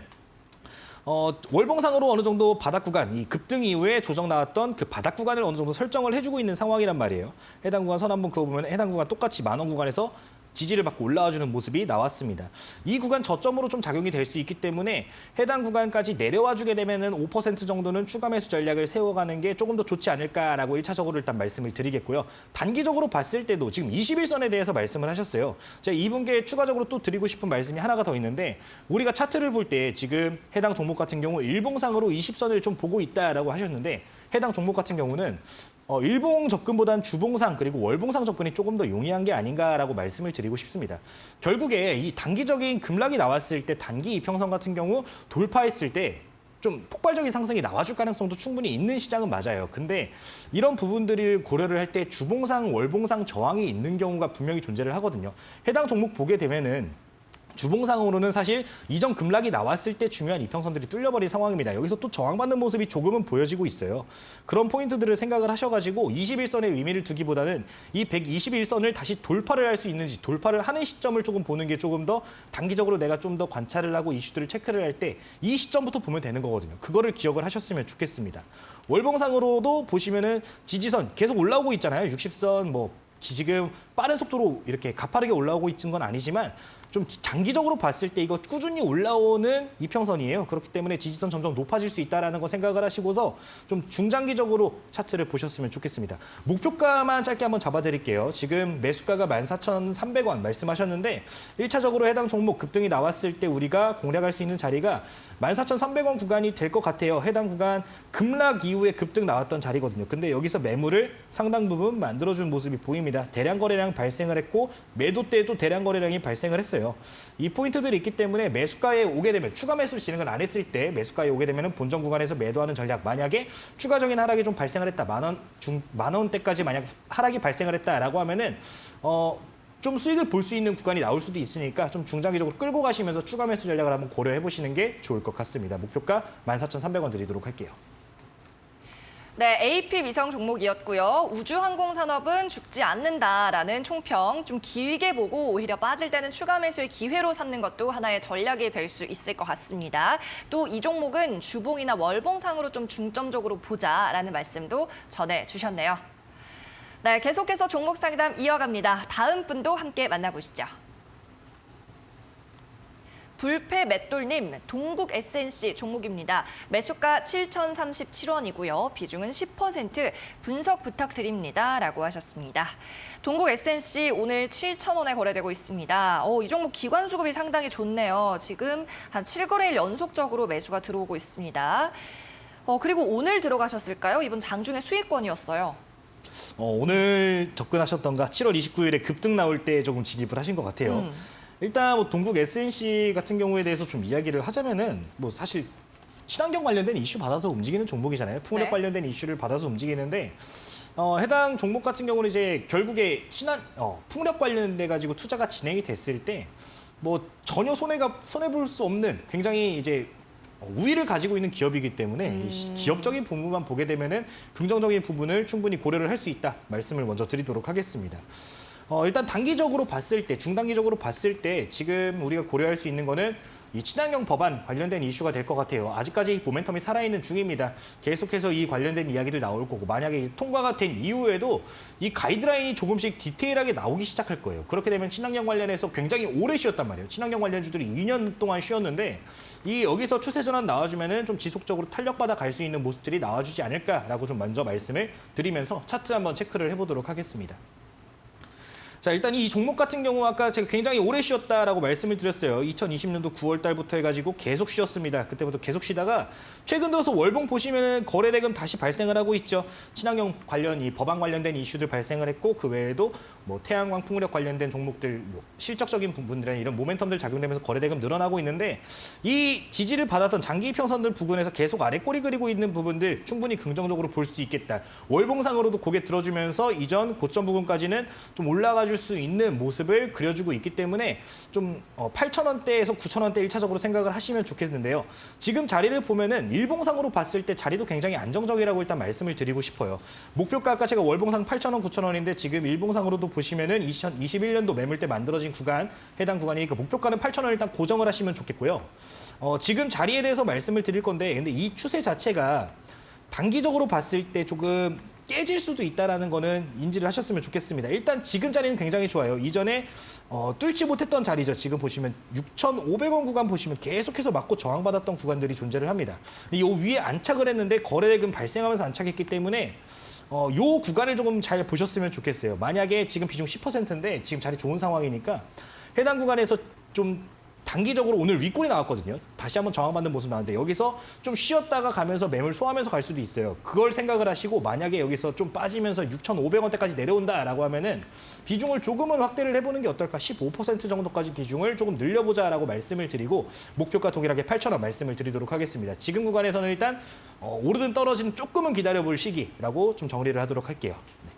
월봉상으로 어느 정도 바닥 구간, 이 급등 이후에 조정 나왔던 그 바닥 구간을 어느 정도 설정을 해주고 있는 상황이란 말이에요. 해당 구간 선 한번 그어보면 해당 구간 똑같이 만원 구간에서 지지를 받고 올라와주는 모습이 나왔습니다. 이 구간 저점으로 좀 작용이 될 수 있기 때문에 해당 구간까지 내려와주게 되면은 5% 정도는 추가 매수 전략을 세워가는 게 조금 더 좋지 않을까라고 1차적으로 일단 말씀을 드리겠고요. 단기적으로 봤을 때도 지금 21선에 대해서 말씀을 하셨어요. 제가 이분께 추가적으로 또 드리고 싶은 말씀이 하나가 더 있는데 우리가 차트를 볼 때 지금 해당 종목 같은 경우 일봉상으로 20선을 좀 보고 있다라고 하셨는데 해당 종목 같은 경우는 일봉 접근보단 주봉상 그리고 월봉상 접근이 조금 더 용이한 게 아닌가라고 말씀을 드리고 싶습니다. 결국에 이 단기적인 급락이 나왔을 때 단기 이평선 같은 경우 돌파했을 때 좀 폭발적인 상승이 나와줄 가능성도 충분히 있는 시장은 맞아요. 근데 이런 부분들을 고려를 할 때 주봉상, 월봉상 저항이 있는 경우가 분명히 존재를 하거든요. 해당 종목 보게 되면은 주봉상으로는 사실 이전 급락이 나왔을 때 중요한 이평선들이 뚫려버린 상황입니다. 여기서 또 저항받는 모습이 조금은 보여지고 있어요. 그런 포인트들을 생각을 하셔가지고 21선의 의미를 두기보다는 이 121선을 다시 돌파를 할 수 있는지, 돌파를 하는 시점을 조금 보는 게 조금 더 단기적으로 내가 좀 더 관찰을 하고 이슈들을 체크를 할 때 이 시점부터 보면 되는 거거든요. 그거를 기억을 하셨으면 좋겠습니다. 월봉상으로도 보시면은 지지선 계속 올라오고 있잖아요. 60선 지금 빠른 속도로 이렇게 가파르게 올라오고 있는 건 아니지만 좀 장기적으로 봤을 때 이거 꾸준히 올라오는 이평선이에요. 그렇기 때문에 지지선 점점 높아질 수 있다는 거 생각을 하시고서 좀 중장기적으로 차트를 보셨으면 좋겠습니다. 목표가만 짧게 한번 잡아드릴게요. 지금 매수가가 14,300원 말씀하셨는데 1차적으로 해당 종목 급등이 나왔을 때 우리가 공략할 수 있는 자리가 14,300원 구간이 될 것 같아요. 해당 구간 급락 이후에 급등 나왔던 자리거든요. 근데 여기서 매물을 상당 부분 만들어준 모습이 보입니다. 대량 거래량 발생을 했고 매도 때도 대량 거래량이 발생을 했어요. 이 포인트들이 있기 때문에 매수가에 오게 되면 추가 매수를 진행을 안 했을 때 매수가에 오게 되면 본전 구간에서 매도하는 전략, 만약에 추가적인 하락이 좀 발생을 했다, 만 원대까지 만약 하락이 발생을 했다라고 하면은 좀 수익을 볼 수 있는 구간이 나올 수도 있으니까 좀 중장기적으로 끌고 가시면서 추가 매수 전략을 한번 고려해 보시는 게 좋을 것 같습니다. 목표가 14,300원 드리도록 할게요. 네, AP 위성 종목이었고요. 우주항공산업은 죽지 않는다라는 총평, 좀 길게 보고 오히려 빠질 때는 추가 매수의 기회로 삼는 것도 하나의 전략이 될 수 있을 것 같습니다. 또 이 종목은 주봉이나 월봉상으로 좀 중점적으로 보자라는 말씀도 전해주셨네요. 네, 계속해서 종목 상담 이어갑니다. 다음 분도 함께 만나보시죠. 불패 맷돌님, 동국 SNC 종목입니다. 매수가 7,037원이고요. 비중은 10%, 분석 부탁드립니다. 라고 하셨습니다. 동국 SNC 오늘 7,000원에 거래되고 있습니다. 이 종목 기관 수급이 상당히 좋네요. 지금 한 7거래일 연속적으로 매수가 들어오고 있습니다. 그리고 오늘 들어가셨을까요? 이번 장중에 수익권이었어요. 오늘 접근하셨던가 7월 29일에 급등 나올 때 조금 진입을 하신 것 같아요. 일단 동국 SNC 같은 경우에 대해서 좀 이야기를 하자면은 사실 친환경 관련된 이슈 받아서 움직이는 종목이잖아요. 풍력 네. 관련된 이슈를 받아서 움직이는데 해당 종목 같은 경우는 이제 결국에 풍력 관련돼 가지고 투자가 진행이 됐을 때 전혀 손해 볼 수 없는 굉장히 이제 우위를 가지고 있는 기업이기 때문에 이 기업적인 부분만 보게 되면은 긍정적인 부분을 충분히 고려를 할 수 있다 말씀을 먼저 드리도록 하겠습니다. 일단 단기적으로 봤을 때, 중단기적으로 봤을 때 지금 우리가 고려할 수 있는 거는 이 친환경 법안 관련된 이슈가 될 것 같아요. 아직까지 모멘텀이 살아있는 중입니다. 계속해서 이 관련된 이야기들 나올 거고 만약에 통과가 된 이후에도 이 가이드라인이 조금씩 디테일하게 나오기 시작할 거예요. 그렇게 되면 친환경 관련해서 굉장히 오래 쉬었단 말이에요. 친환경 관련주들이 2년 동안 쉬었는데 여기서 추세 전환 나와주면은 좀 지속적으로 탄력받아 갈 수 있는 모습들이 나와주지 않을까라고 좀 먼저 말씀을 드리면서 차트 한번 체크를 해보도록 하겠습니다. 자, 일단 이 종목 같은 경우 아까 제가 굉장히 오래 쉬었다라고 말씀을 드렸어요. 2020년도 9월 달부터 해가지고 계속 쉬었습니다. 그때부터 계속 쉬다가 최근 들어서 월봉 보시면은 거래대금 다시 발생을 하고 있죠. 친환경 관련 이 법안 관련된 이슈들 발생을 했고 그 외에도 태양광 풍력 관련된 종목들 실적적인 부분들이나 이런 모멘텀들 작용되면서 거래대금 늘어나고 있는데 이 지지를 받았던 장기 이평선들 부근에서 계속 아래 꼬리 그리고 있는 부분들 충분히 긍정적으로 볼 수 있겠다. 월봉상으로도 고개 들어주면서 이전 고점 부근까지는 좀 올라가 줄 수 있는 모습을 그려주고 있기 때문에 좀 8,000원대에서 9,000원대 1차적으로 생각을 하시면 좋겠는데요. 지금 자리를 보면은 일봉상으로 봤을 때 자리도 굉장히 안정적이라고 일단 말씀을 드리고 싶어요. 목표가 아까 제가 월봉상 8,000원, 9,000원인데 지금 일봉상으로도 보시면은 2021년도 매물때 만들어진 구간, 해당 구간이니까 목표가는 8,000원 일단 고정을 하시면 좋겠고요. 지금 자리에 대해서 말씀을 드릴 건데 근데 이 추세 자체가 단기적으로 봤을 때 조금 깨질 수도 있다는 거는 인지를 하셨으면 좋겠습니다. 일단 지금 자리는 굉장히 좋아요. 이전에 뚫지 못했던 자리죠. 지금 보시면 6,500원 구간 보시면 계속해서 맞고 저항받았던 구간들이 존재를 합니다. 이 위에 안착을 했는데 거래대금 발생하면서 안착했기 때문에 요 구간을 조금 잘 보셨으면 좋겠어요. 만약에 지금 비중 10%인데 지금 자리 좋은 상황이니까 해당 구간에서 좀 단기적으로 오늘 윗골이 나왔거든요. 다시 한번 저항받는 모습 나왔는데 여기서 좀 쉬었다가 가면서 매물 소화하면서 갈 수도 있어요. 그걸 생각을 하시고 만약에 여기서 좀 빠지면서 6,500원대까지 내려온다라고 하면은 비중을 조금은 확대를 해보는 게 어떨까? 15% 정도까지 비중을 조금 늘려보자라고 말씀을 드리고 목표가 동일하게 8,000원 말씀을 드리도록 하겠습니다. 지금 구간에서는 일단 오르든 떨어지는 조금은 기다려볼 시기라고 좀 정리를 하도록 할게요. 네.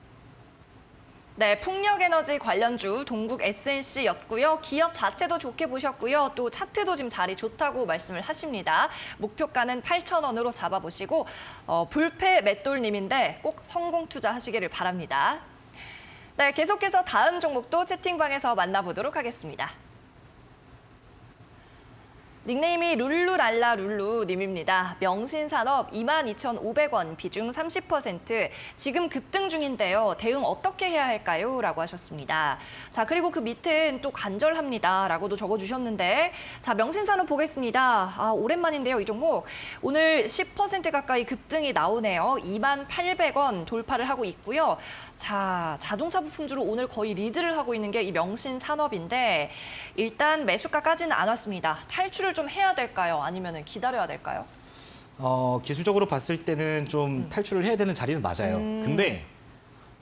네, 풍력에너지 관련주 동국 SNC였고요. 기업 자체도 좋게 보셨고요. 또 차트도 지금 자리 좋다고 말씀을 하십니다. 목표가는 8,000원으로 잡아보시고 불패 맷돌님인데 꼭 성공 투자하시기를 바랍니다. 네, 계속해서 다음 종목도 채팅방에서 만나보도록 하겠습니다. 닉네임이 룰루랄라 룰루님입니다. 명신산업 22,500원, 비중 30%. 지금 급등 중인데요. 대응 어떻게 해야 할까요? 라고 하셨습니다. 자, 그리고 그 밑은 또 간절합니다. 라고도 적어주셨는데, 자, 명신산업 보겠습니다. 아, 오랜만인데요, 이 종목. 오늘 10% 가까이 급등이 나오네요. 28,800원 돌파를 하고 있고요. 자, 자동차 부품주로 오늘 거의 리드를 하고 있는 게 이 명신산업인데, 일단 매수가까지는 안 왔습니다. 탈출을 좀 해야 될까요? 아니면 기다려야 될까요? 기술적으로 봤을 때는 좀 탈출을 해야 되는 자리는 맞아요. 근데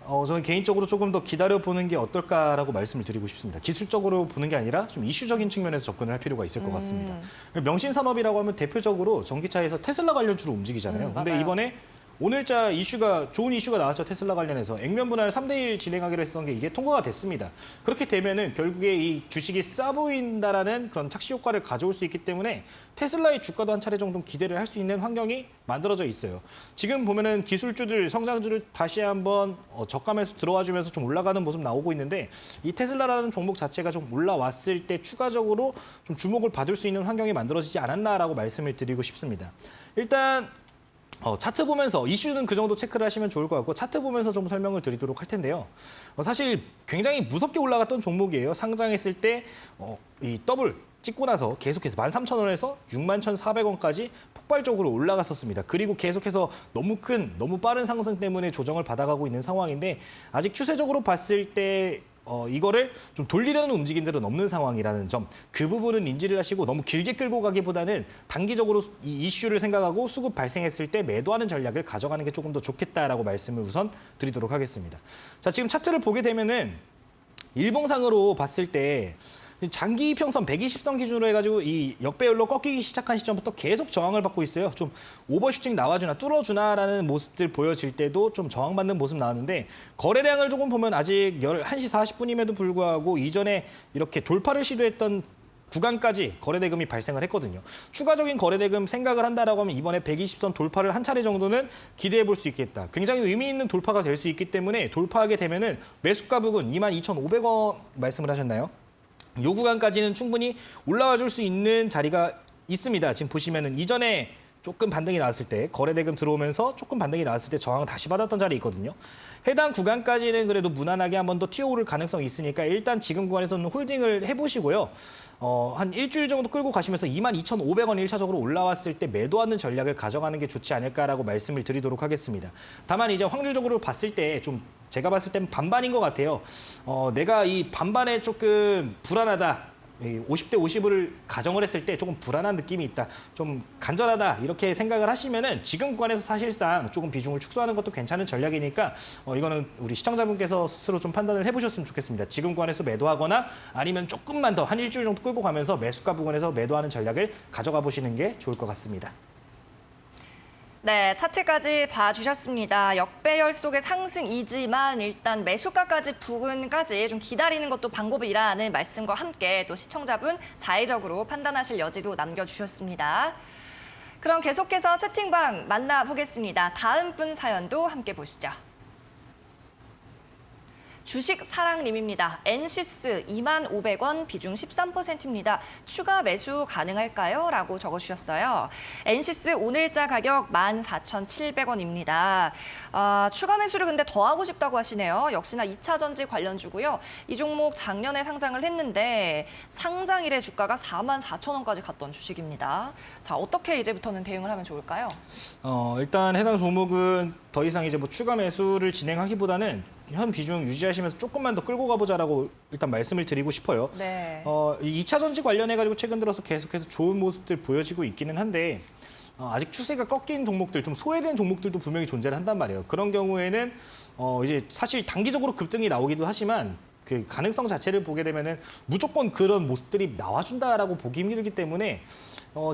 저는 개인적으로 조금 더 기다려보는 게 어떨까라고 말씀을 드리고 싶습니다. 기술적으로 보는 게 아니라 좀 이슈적인 측면에서 접근을 할 필요가 있을 것 같습니다. 명신산업이라고 하면 대표적으로 전기차에서 테슬라 관련주로 움직이잖아요. 근데 맞아요. 이번에 오늘자 좋은 이슈가 나왔죠. 테슬라 관련해서 액면 분할 3대1 진행하기로 했던 게 이게 통과가 됐습니다. 그렇게 되면은 결국에 이 주식이 싸 보인다라는 그런 착시 효과를 가져올 수 있기 때문에 테슬라의 주가도 한 차례 정도 기대를 할 수 있는 환경이 만들어져 있어요. 지금 보면은 기술주들, 성장주를 다시 한번 저감에서 들어와 주면서 좀 올라가는 모습 나오고 있는데 이 테슬라라는 종목 자체가 좀 올라왔을 때 추가적으로 좀 주목을 받을 수 있는 환경이 만들어지지 않았나라고 말씀을 드리고 싶습니다. 일단 차트 보면서 이슈는 그 정도 체크를 하시면 좋을 것 같고 차트 보면서 좀 설명을 드리도록 할 텐데요. 사실 굉장히 무섭게 올라갔던 종목이에요. 상장했을 때 이 더블 찍고 나서 계속해서 13,000원에서 61,400원까지 폭발적으로 올라갔었습니다. 그리고 계속해서 너무 빠른 상승 때문에 조정을 받아가고 있는 상황인데 아직 추세적으로 봤을 때 이거를 좀 돌리려는 움직임들은 없는 상황이라는 점, 그 부분은 인지를 하시고 너무 길게 끌고 가기보다는 단기적으로 이 이슈를 생각하고 수급 발생했을 때 매도하는 전략을 가져가는 게 조금 더 좋겠다라고 말씀을 우선 드리도록 하겠습니다. 자, 지금 차트를 보게 되면은 일봉상으로 봤을 때 장기 이평선 120선 기준으로 해가지고 이 역배열로 꺾이기 시작한 시점부터 계속 저항을 받고 있어요. 좀 오버슈팅 나와주나 뚫어주나라는 모습들 보여질 때도 좀 저항받는 모습 나왔는데 거래량을 조금 보면 아직 1시 40분임에도 불구하고 이전에 이렇게 돌파를 시도했던 구간까지 거래대금이 발생을 했거든요. 추가적인 거래대금 생각을 한다라고 하면 이번에 120선 돌파를 한 차례 정도는 기대해 볼 수 있겠다. 굉장히 의미 있는 돌파가 될 수 있기 때문에 돌파하게 되면은 매수가 부근 22,500원 말씀을 하셨나요? 요 구간까지는 충분히 올라와 줄 수 있는 자리가 있습니다. 지금 보시면은 이전에 조금 반등이 나왔을 때 거래대금 들어오면서 조금 반등이 나왔을 때 저항을 다시 받았던 자리 있거든요. 해당 구간까지는 그래도 무난하게 한 번 더 튀어오를 가능성이 있으니까 일단 지금 구간에서는 홀딩을 해보시고요. 한 일주일 정도 끌고 가시면서 22,500원 1차적으로 올라왔을 때 매도하는 전략을 가져가는 게 좋지 않을까라고 말씀을 드리도록 하겠습니다. 다만 이제 확률적으로 봤을 때 좀 제가 봤을 때는 반반인 것 같아요. 내가 이 반반에 조금 불안하다. 50대 50을 가정을 했을 때 조금 불안한 느낌이 있다. 좀 간절하다. 이렇게 생각을 하시면은 지금 구간에서 사실상 조금 비중을 축소하는 것도 괜찮은 전략이니까 이거는 우리 시청자분께서 스스로 좀 판단을 해보셨으면 좋겠습니다. 지금 구간에서 매도하거나 아니면 조금만 더 한 일주일 정도 끌고 가면서 매수가 부근에서 매도하는 전략을 가져가 보시는 게 좋을 것 같습니다. 네, 차트까지 봐주셨습니다. 역배열 속의 상승이지만 일단 매수가까지 부근까지 좀 기다리는 것도 방법이라는 말씀과 함께 또 시청자분 자의적으로 판단하실 여지도 남겨주셨습니다. 그럼 계속해서 채팅방 만나보겠습니다. 다음 분 사연도 함께 보시죠. 주식사랑님입니다. 엔시스 25,000원, 비중 13%입니다. 추가 매수 가능할까요? 라고 적어주셨어요. 엔시스 오늘자 가격 14,700원입니다. 추가 매수를 근데 더 하고 싶다고 하시네요. 역시나 2차 전지 관련주고요. 이 종목 작년에 상장을 했는데 상장일에 주가가 44,000원까지 갔던 주식입니다. 자, 어떻게 이제부터는 대응을 하면 좋을까요? 일단 해당 종목은 더 이상 이제 뭐 추가 매수를 진행하기보다는 현 비중 유지하시면서 조금만 더 끌고 가보자라고 일단 말씀을 드리고 싶어요. 네. 이 2차 전지 관련해가지고 최근 들어서 계속해서 좋은 모습들 보여지고 있기는 한데 아직 추세가 꺾인 종목들, 좀 소외된 종목들도 분명히 존재를 한단 말이에요. 그런 경우에는 이제 사실 단기적으로 급등이 나오기도 하지만 그 가능성 자체를 보게 되면은 무조건 그런 모습들이 나와준다라고 보기 힘들기 때문에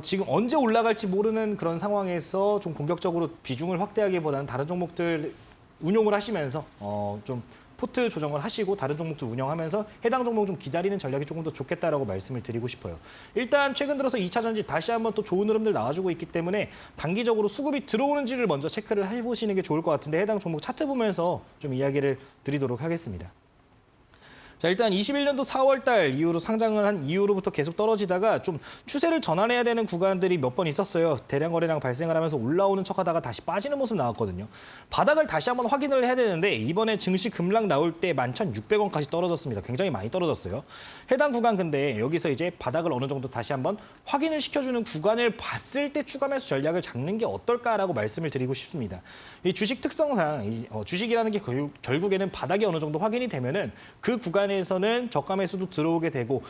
지금 언제 올라갈지 모르는 그런 상황에서 좀 공격적으로 비중을 확대하기보다는 다른 종목들 운용을 하시면서 좀 포트 조정을 하시고 다른 종목도 운영하면서 해당 종목 좀 기다리는 전략이 조금 더 좋겠다라고 말씀을 드리고 싶어요. 일단 최근 들어서 2차 전지 다시 한번 또 좋은 흐름들 나와주고 있기 때문에 단기적으로 수급이 들어오는지를 먼저 체크를 해보시는 게 좋을 것 같은데 해당 종목 차트 보면서 좀 이야기를 드리도록 하겠습니다. 자, 일단 21년도 4월 달 이후로 상장을 한 이후로부터 계속 떨어지다가 좀 추세를 전환해야 되는 구간들이 몇 번 있었어요. 대량 거래량 발생을 하면서 올라오는 척하다가 다시 빠지는 모습 나왔거든요. 바닥을 다시 한번 확인을 해야 되는데 이번에 증시 급락 나올 때 11,600원까지 떨어졌습니다. 굉장히 많이 떨어졌어요. 해당 구간 근데 여기서 이제 바닥을 어느 정도 다시 한번 확인을 시켜주는 구간을 봤을 때 추가 매수 전략을 잡는 게 어떨까라고 말씀을 드리고 싶습니다. 이 주식 특성상 주식이라는 게 결국에는 바닥이 어느 정도 확인이 되면은 그 구간에서는 저가 매수도 들어오게 되고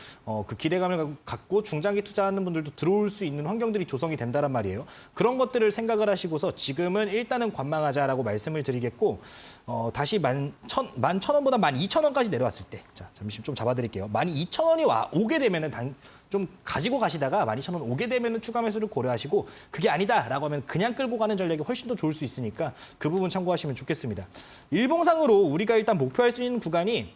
그 기대감을 갖고 중장기 투자하는 분들도 들어올 수 있는 환경들이 조성이 된다란 말이에요. 그런 것들을 생각을 하시고서 지금은 일단은 관망하자라고 말씀을 드리겠고 다시 11,000원보다 12,000원까지 내려왔을 때 자, 잠시 좀 잡아드릴게요. 12,000원이 오게 되면은 좀 가지고 가시다가 12,000원 오게 되면 추가 매수를 고려하시고 그게 아니다라고 하면 그냥 끌고 가는 전략이 훨씬 더 좋을 수 있으니까 그 부분 참고하시면 좋겠습니다. 일봉상으로 우리가 일단 목표할 수 있는 구간이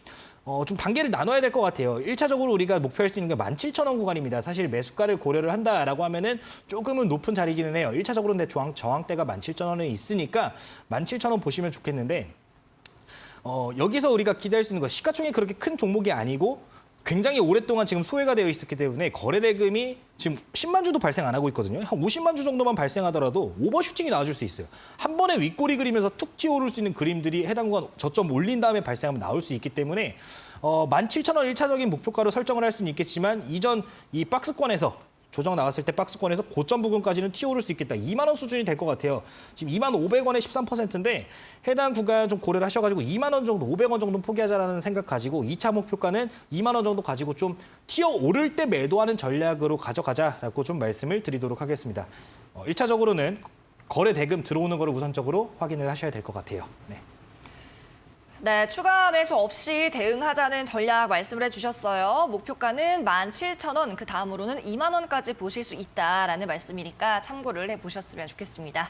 좀 단계를 나눠야 될 것 같아요. 1차적으로 우리가 목표할 수 있는 게 17,000원 구간입니다. 사실 매수가를 고려를 한다라고 하면은 조금은 높은 자리기는 해요. 1차적으로 내 저항대가 17,000원에 있으니까 17,000원 보시면 좋겠는데 여기서 우리가 기대할 수 있는 거 시가총액이 그렇게 큰 종목이 아니고 굉장히 오랫동안 지금 소외가 되어 있었기 때문에 거래 대금이 지금 10만 주도 발생 안 하고 있거든요. 한 50만 주 정도만 발생하더라도 오버슈팅이 나와줄 수 있어요. 한 번에 윗꼬리 그리면서 툭 튀어오를 수 있는 그림들이 해당 구간 저점 올린 다음에 발생하면 나올 수 있기 때문에 17,000원 1차적인 목표가로 설정을 할 수는 있겠지만 이전 이 박스권에서 조정 나왔을 때 박스권에서 고점 부근까지는 튀어오를 수 있겠다. 2만 원 수준이 될 것 같아요. 지금 2만 500원에 13%인데 해당 구간 좀 고려를 하셔가지고 2만 원 정도, 500원 정도 포기하자라는 생각 가지고 2차 목표가는 2만 원 정도 가지고 좀 튀어오를 때 매도하는 전략으로 가져가자라고 좀 말씀을 드리도록 하겠습니다. 1차적으로는 거래 대금 들어오는 거를 우선적으로 확인을 하셔야 될 것 같아요. 네. 네, 추가 매수 없이 대응하자는 전략 말씀을 해주셨어요. 목표가는 17,000원, 그 다음으로는 2만 원까지 보실 수 있다라는 말씀이니까 참고를 해보셨으면 좋겠습니다.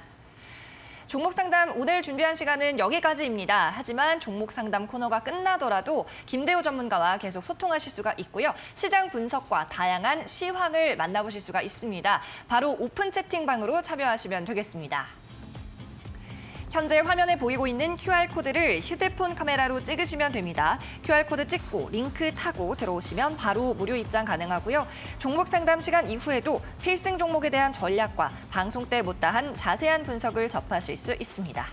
종목 상담 오늘 준비한 시간은 여기까지입니다. 하지만 종목 상담 코너가 끝나더라도 김대호 전문가와 계속 소통하실 수가 있고요. 시장 분석과 다양한 시황을 만나보실 수가 있습니다. 바로 오픈 채팅방으로 참여하시면 되겠습니다. 현재 화면에 보이고 있는 QR코드를 휴대폰 카메라로 찍으시면 됩니다. QR코드 찍고 링크 타고 들어오시면 바로 무료 입장 가능하고요. 종목 상담 시간 이후에도 필승 종목에 대한 전략과 방송 때 못다한 자세한 분석을 접하실 수 있습니다.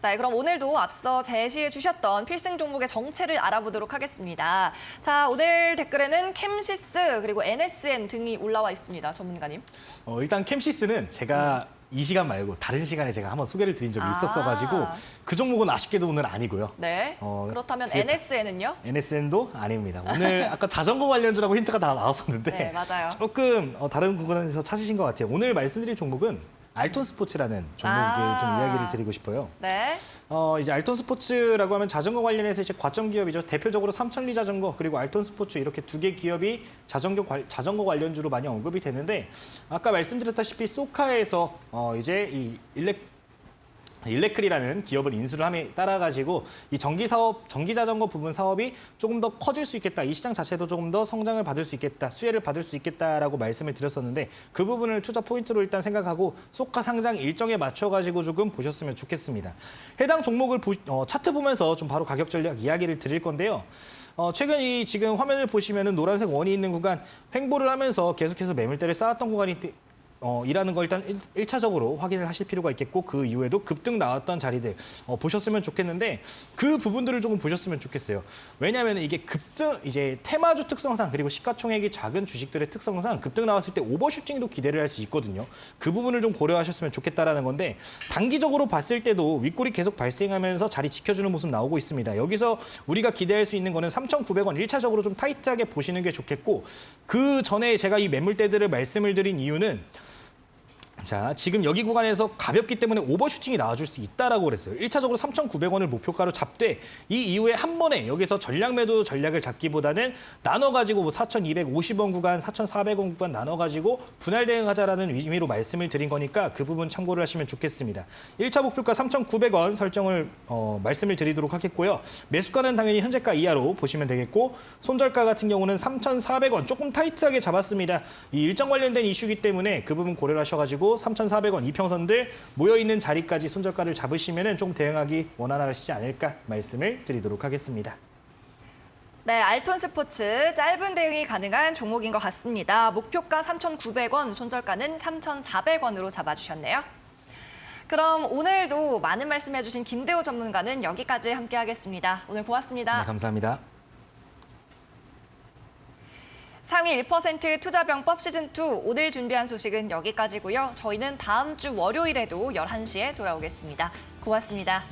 네, 그럼 오늘도 앞서 제시해 주셨던 필승 종목의 정체를 알아보도록 하겠습니다. 자, 오늘 댓글에는 캠시스 그리고 NSN 등이 올라와 있습니다. 전문가님. 일단 캠시스는 제가 이 시간 말고 다른 시간에 제가 한번 소개를 드린 적이 있었어가지고 그 종목은 아쉽게도 오늘 아니고요. 네. 그렇다면 NSN은요? NSN도 아닙니다. 오늘 아까 자전거 관련주라고 힌트가 다 나왔었는데 네, 맞아요. 조금 다른 구간에서 찾으신 것 같아요. 오늘 말씀드린 종목은 알톤 스포츠라는 종목에 좀 이야기를 드리고 싶어요. 네. 이제 알톤 스포츠라고 하면 자전거 관련해서 이제 과점 기업이죠. 대표적으로 삼천리 자전거 그리고 알톤 스포츠 이렇게 두 개 기업이 자전거 관련주로 많이 언급이 되는데 아까 말씀드렸다시피 소카에서 이제 이 일레클이라는 기업을 인수를 함에 따라 가지고 이 전기 자전거 부분 사업이 조금 더 커질 수 있겠다. 이 시장 자체도 조금 더 성장을 받을 수 있겠다. 수혜를 받을 수 있겠다라고 말씀을 드렸었는데 그 부분을 투자 포인트로 일단 생각하고 소카 상장 일정에 맞춰 가지고 조금 보셨으면 좋겠습니다. 해당 종목을 차트 보면서 좀 바로 가격 전략 이야기를 드릴 건데요. 최근 이 지금 화면을 보시면은 노란색 원이 있는 구간 횡보를 하면서 계속해서 매물대를 쌓았던 구간이 이라는 걸 일단 1차적으로 확인을 하실 필요가 있겠고 그 이후에도 급등 나왔던 자리들 보셨으면 좋겠는데 그 부분들을 조금 보셨으면 좋겠어요. 왜냐하면 이게 급등 이제 테마주 특성상 그리고 시가총액이 작은 주식들의 특성상 급등 나왔을 때 오버슈팅도 기대를 할 수 있거든요. 그 부분을 좀 고려하셨으면 좋겠다라는 건데 단기적으로 봤을 때도 윗골이 계속 발생하면서 자리 지켜주는 모습 나오고 있습니다. 여기서 우리가 기대할 수 있는 거는 3,900원 1차적으로 좀 타이트하게 보시는 게 좋겠고 그 전에 제가 이 매물대들을 말씀을 드린 이유는 자, 지금 여기 구간에서 가볍기 때문에 오버슈팅이 나와줄 수 있다라고 그랬어요. 1차적으로 3,900원을 목표가로 잡되 이 이후에 한 번에 여기서 전략 매도 전략을 잡기보다는 나눠가지고 뭐 4,250원 구간, 4,400원 구간 나눠가지고 분할 대응하자라는 의미로 말씀을 드린 거니까 그 부분 참고를 하시면 좋겠습니다. 1차 목표가 3,900원 설정을 말씀을 드리도록 하겠고요. 매수가는 당연히 현재가 이하로 보시면 되겠고 손절가 같은 경우는 3,400원 조금 타이트하게 잡았습니다. 이 일정 관련된 이슈이기 때문에 그 부분 고려를 하셔가지고 3,400원 이평선들 모여있는 자리까지 손절가를 잡으시면 좀 대응하기 원활하시지 않을까 말씀을 드리도록 하겠습니다. 네, 알톤 스포츠 짧은 대응이 가능한 종목인 것 같습니다. 목표가 3,900원, 손절가는 3,400원으로 잡아주셨네요. 그럼 오늘도 많은 말씀해주신 김대호 전문가는 여기까지 함께하겠습니다. 오늘 고맙습니다. 네, 감사합니다. 상위 1% 투자병법 시즌2 오늘 준비한 소식은 여기까지고요. 저희는 다음 주 월요일에도 11시에 돌아오겠습니다. 고맙습니다.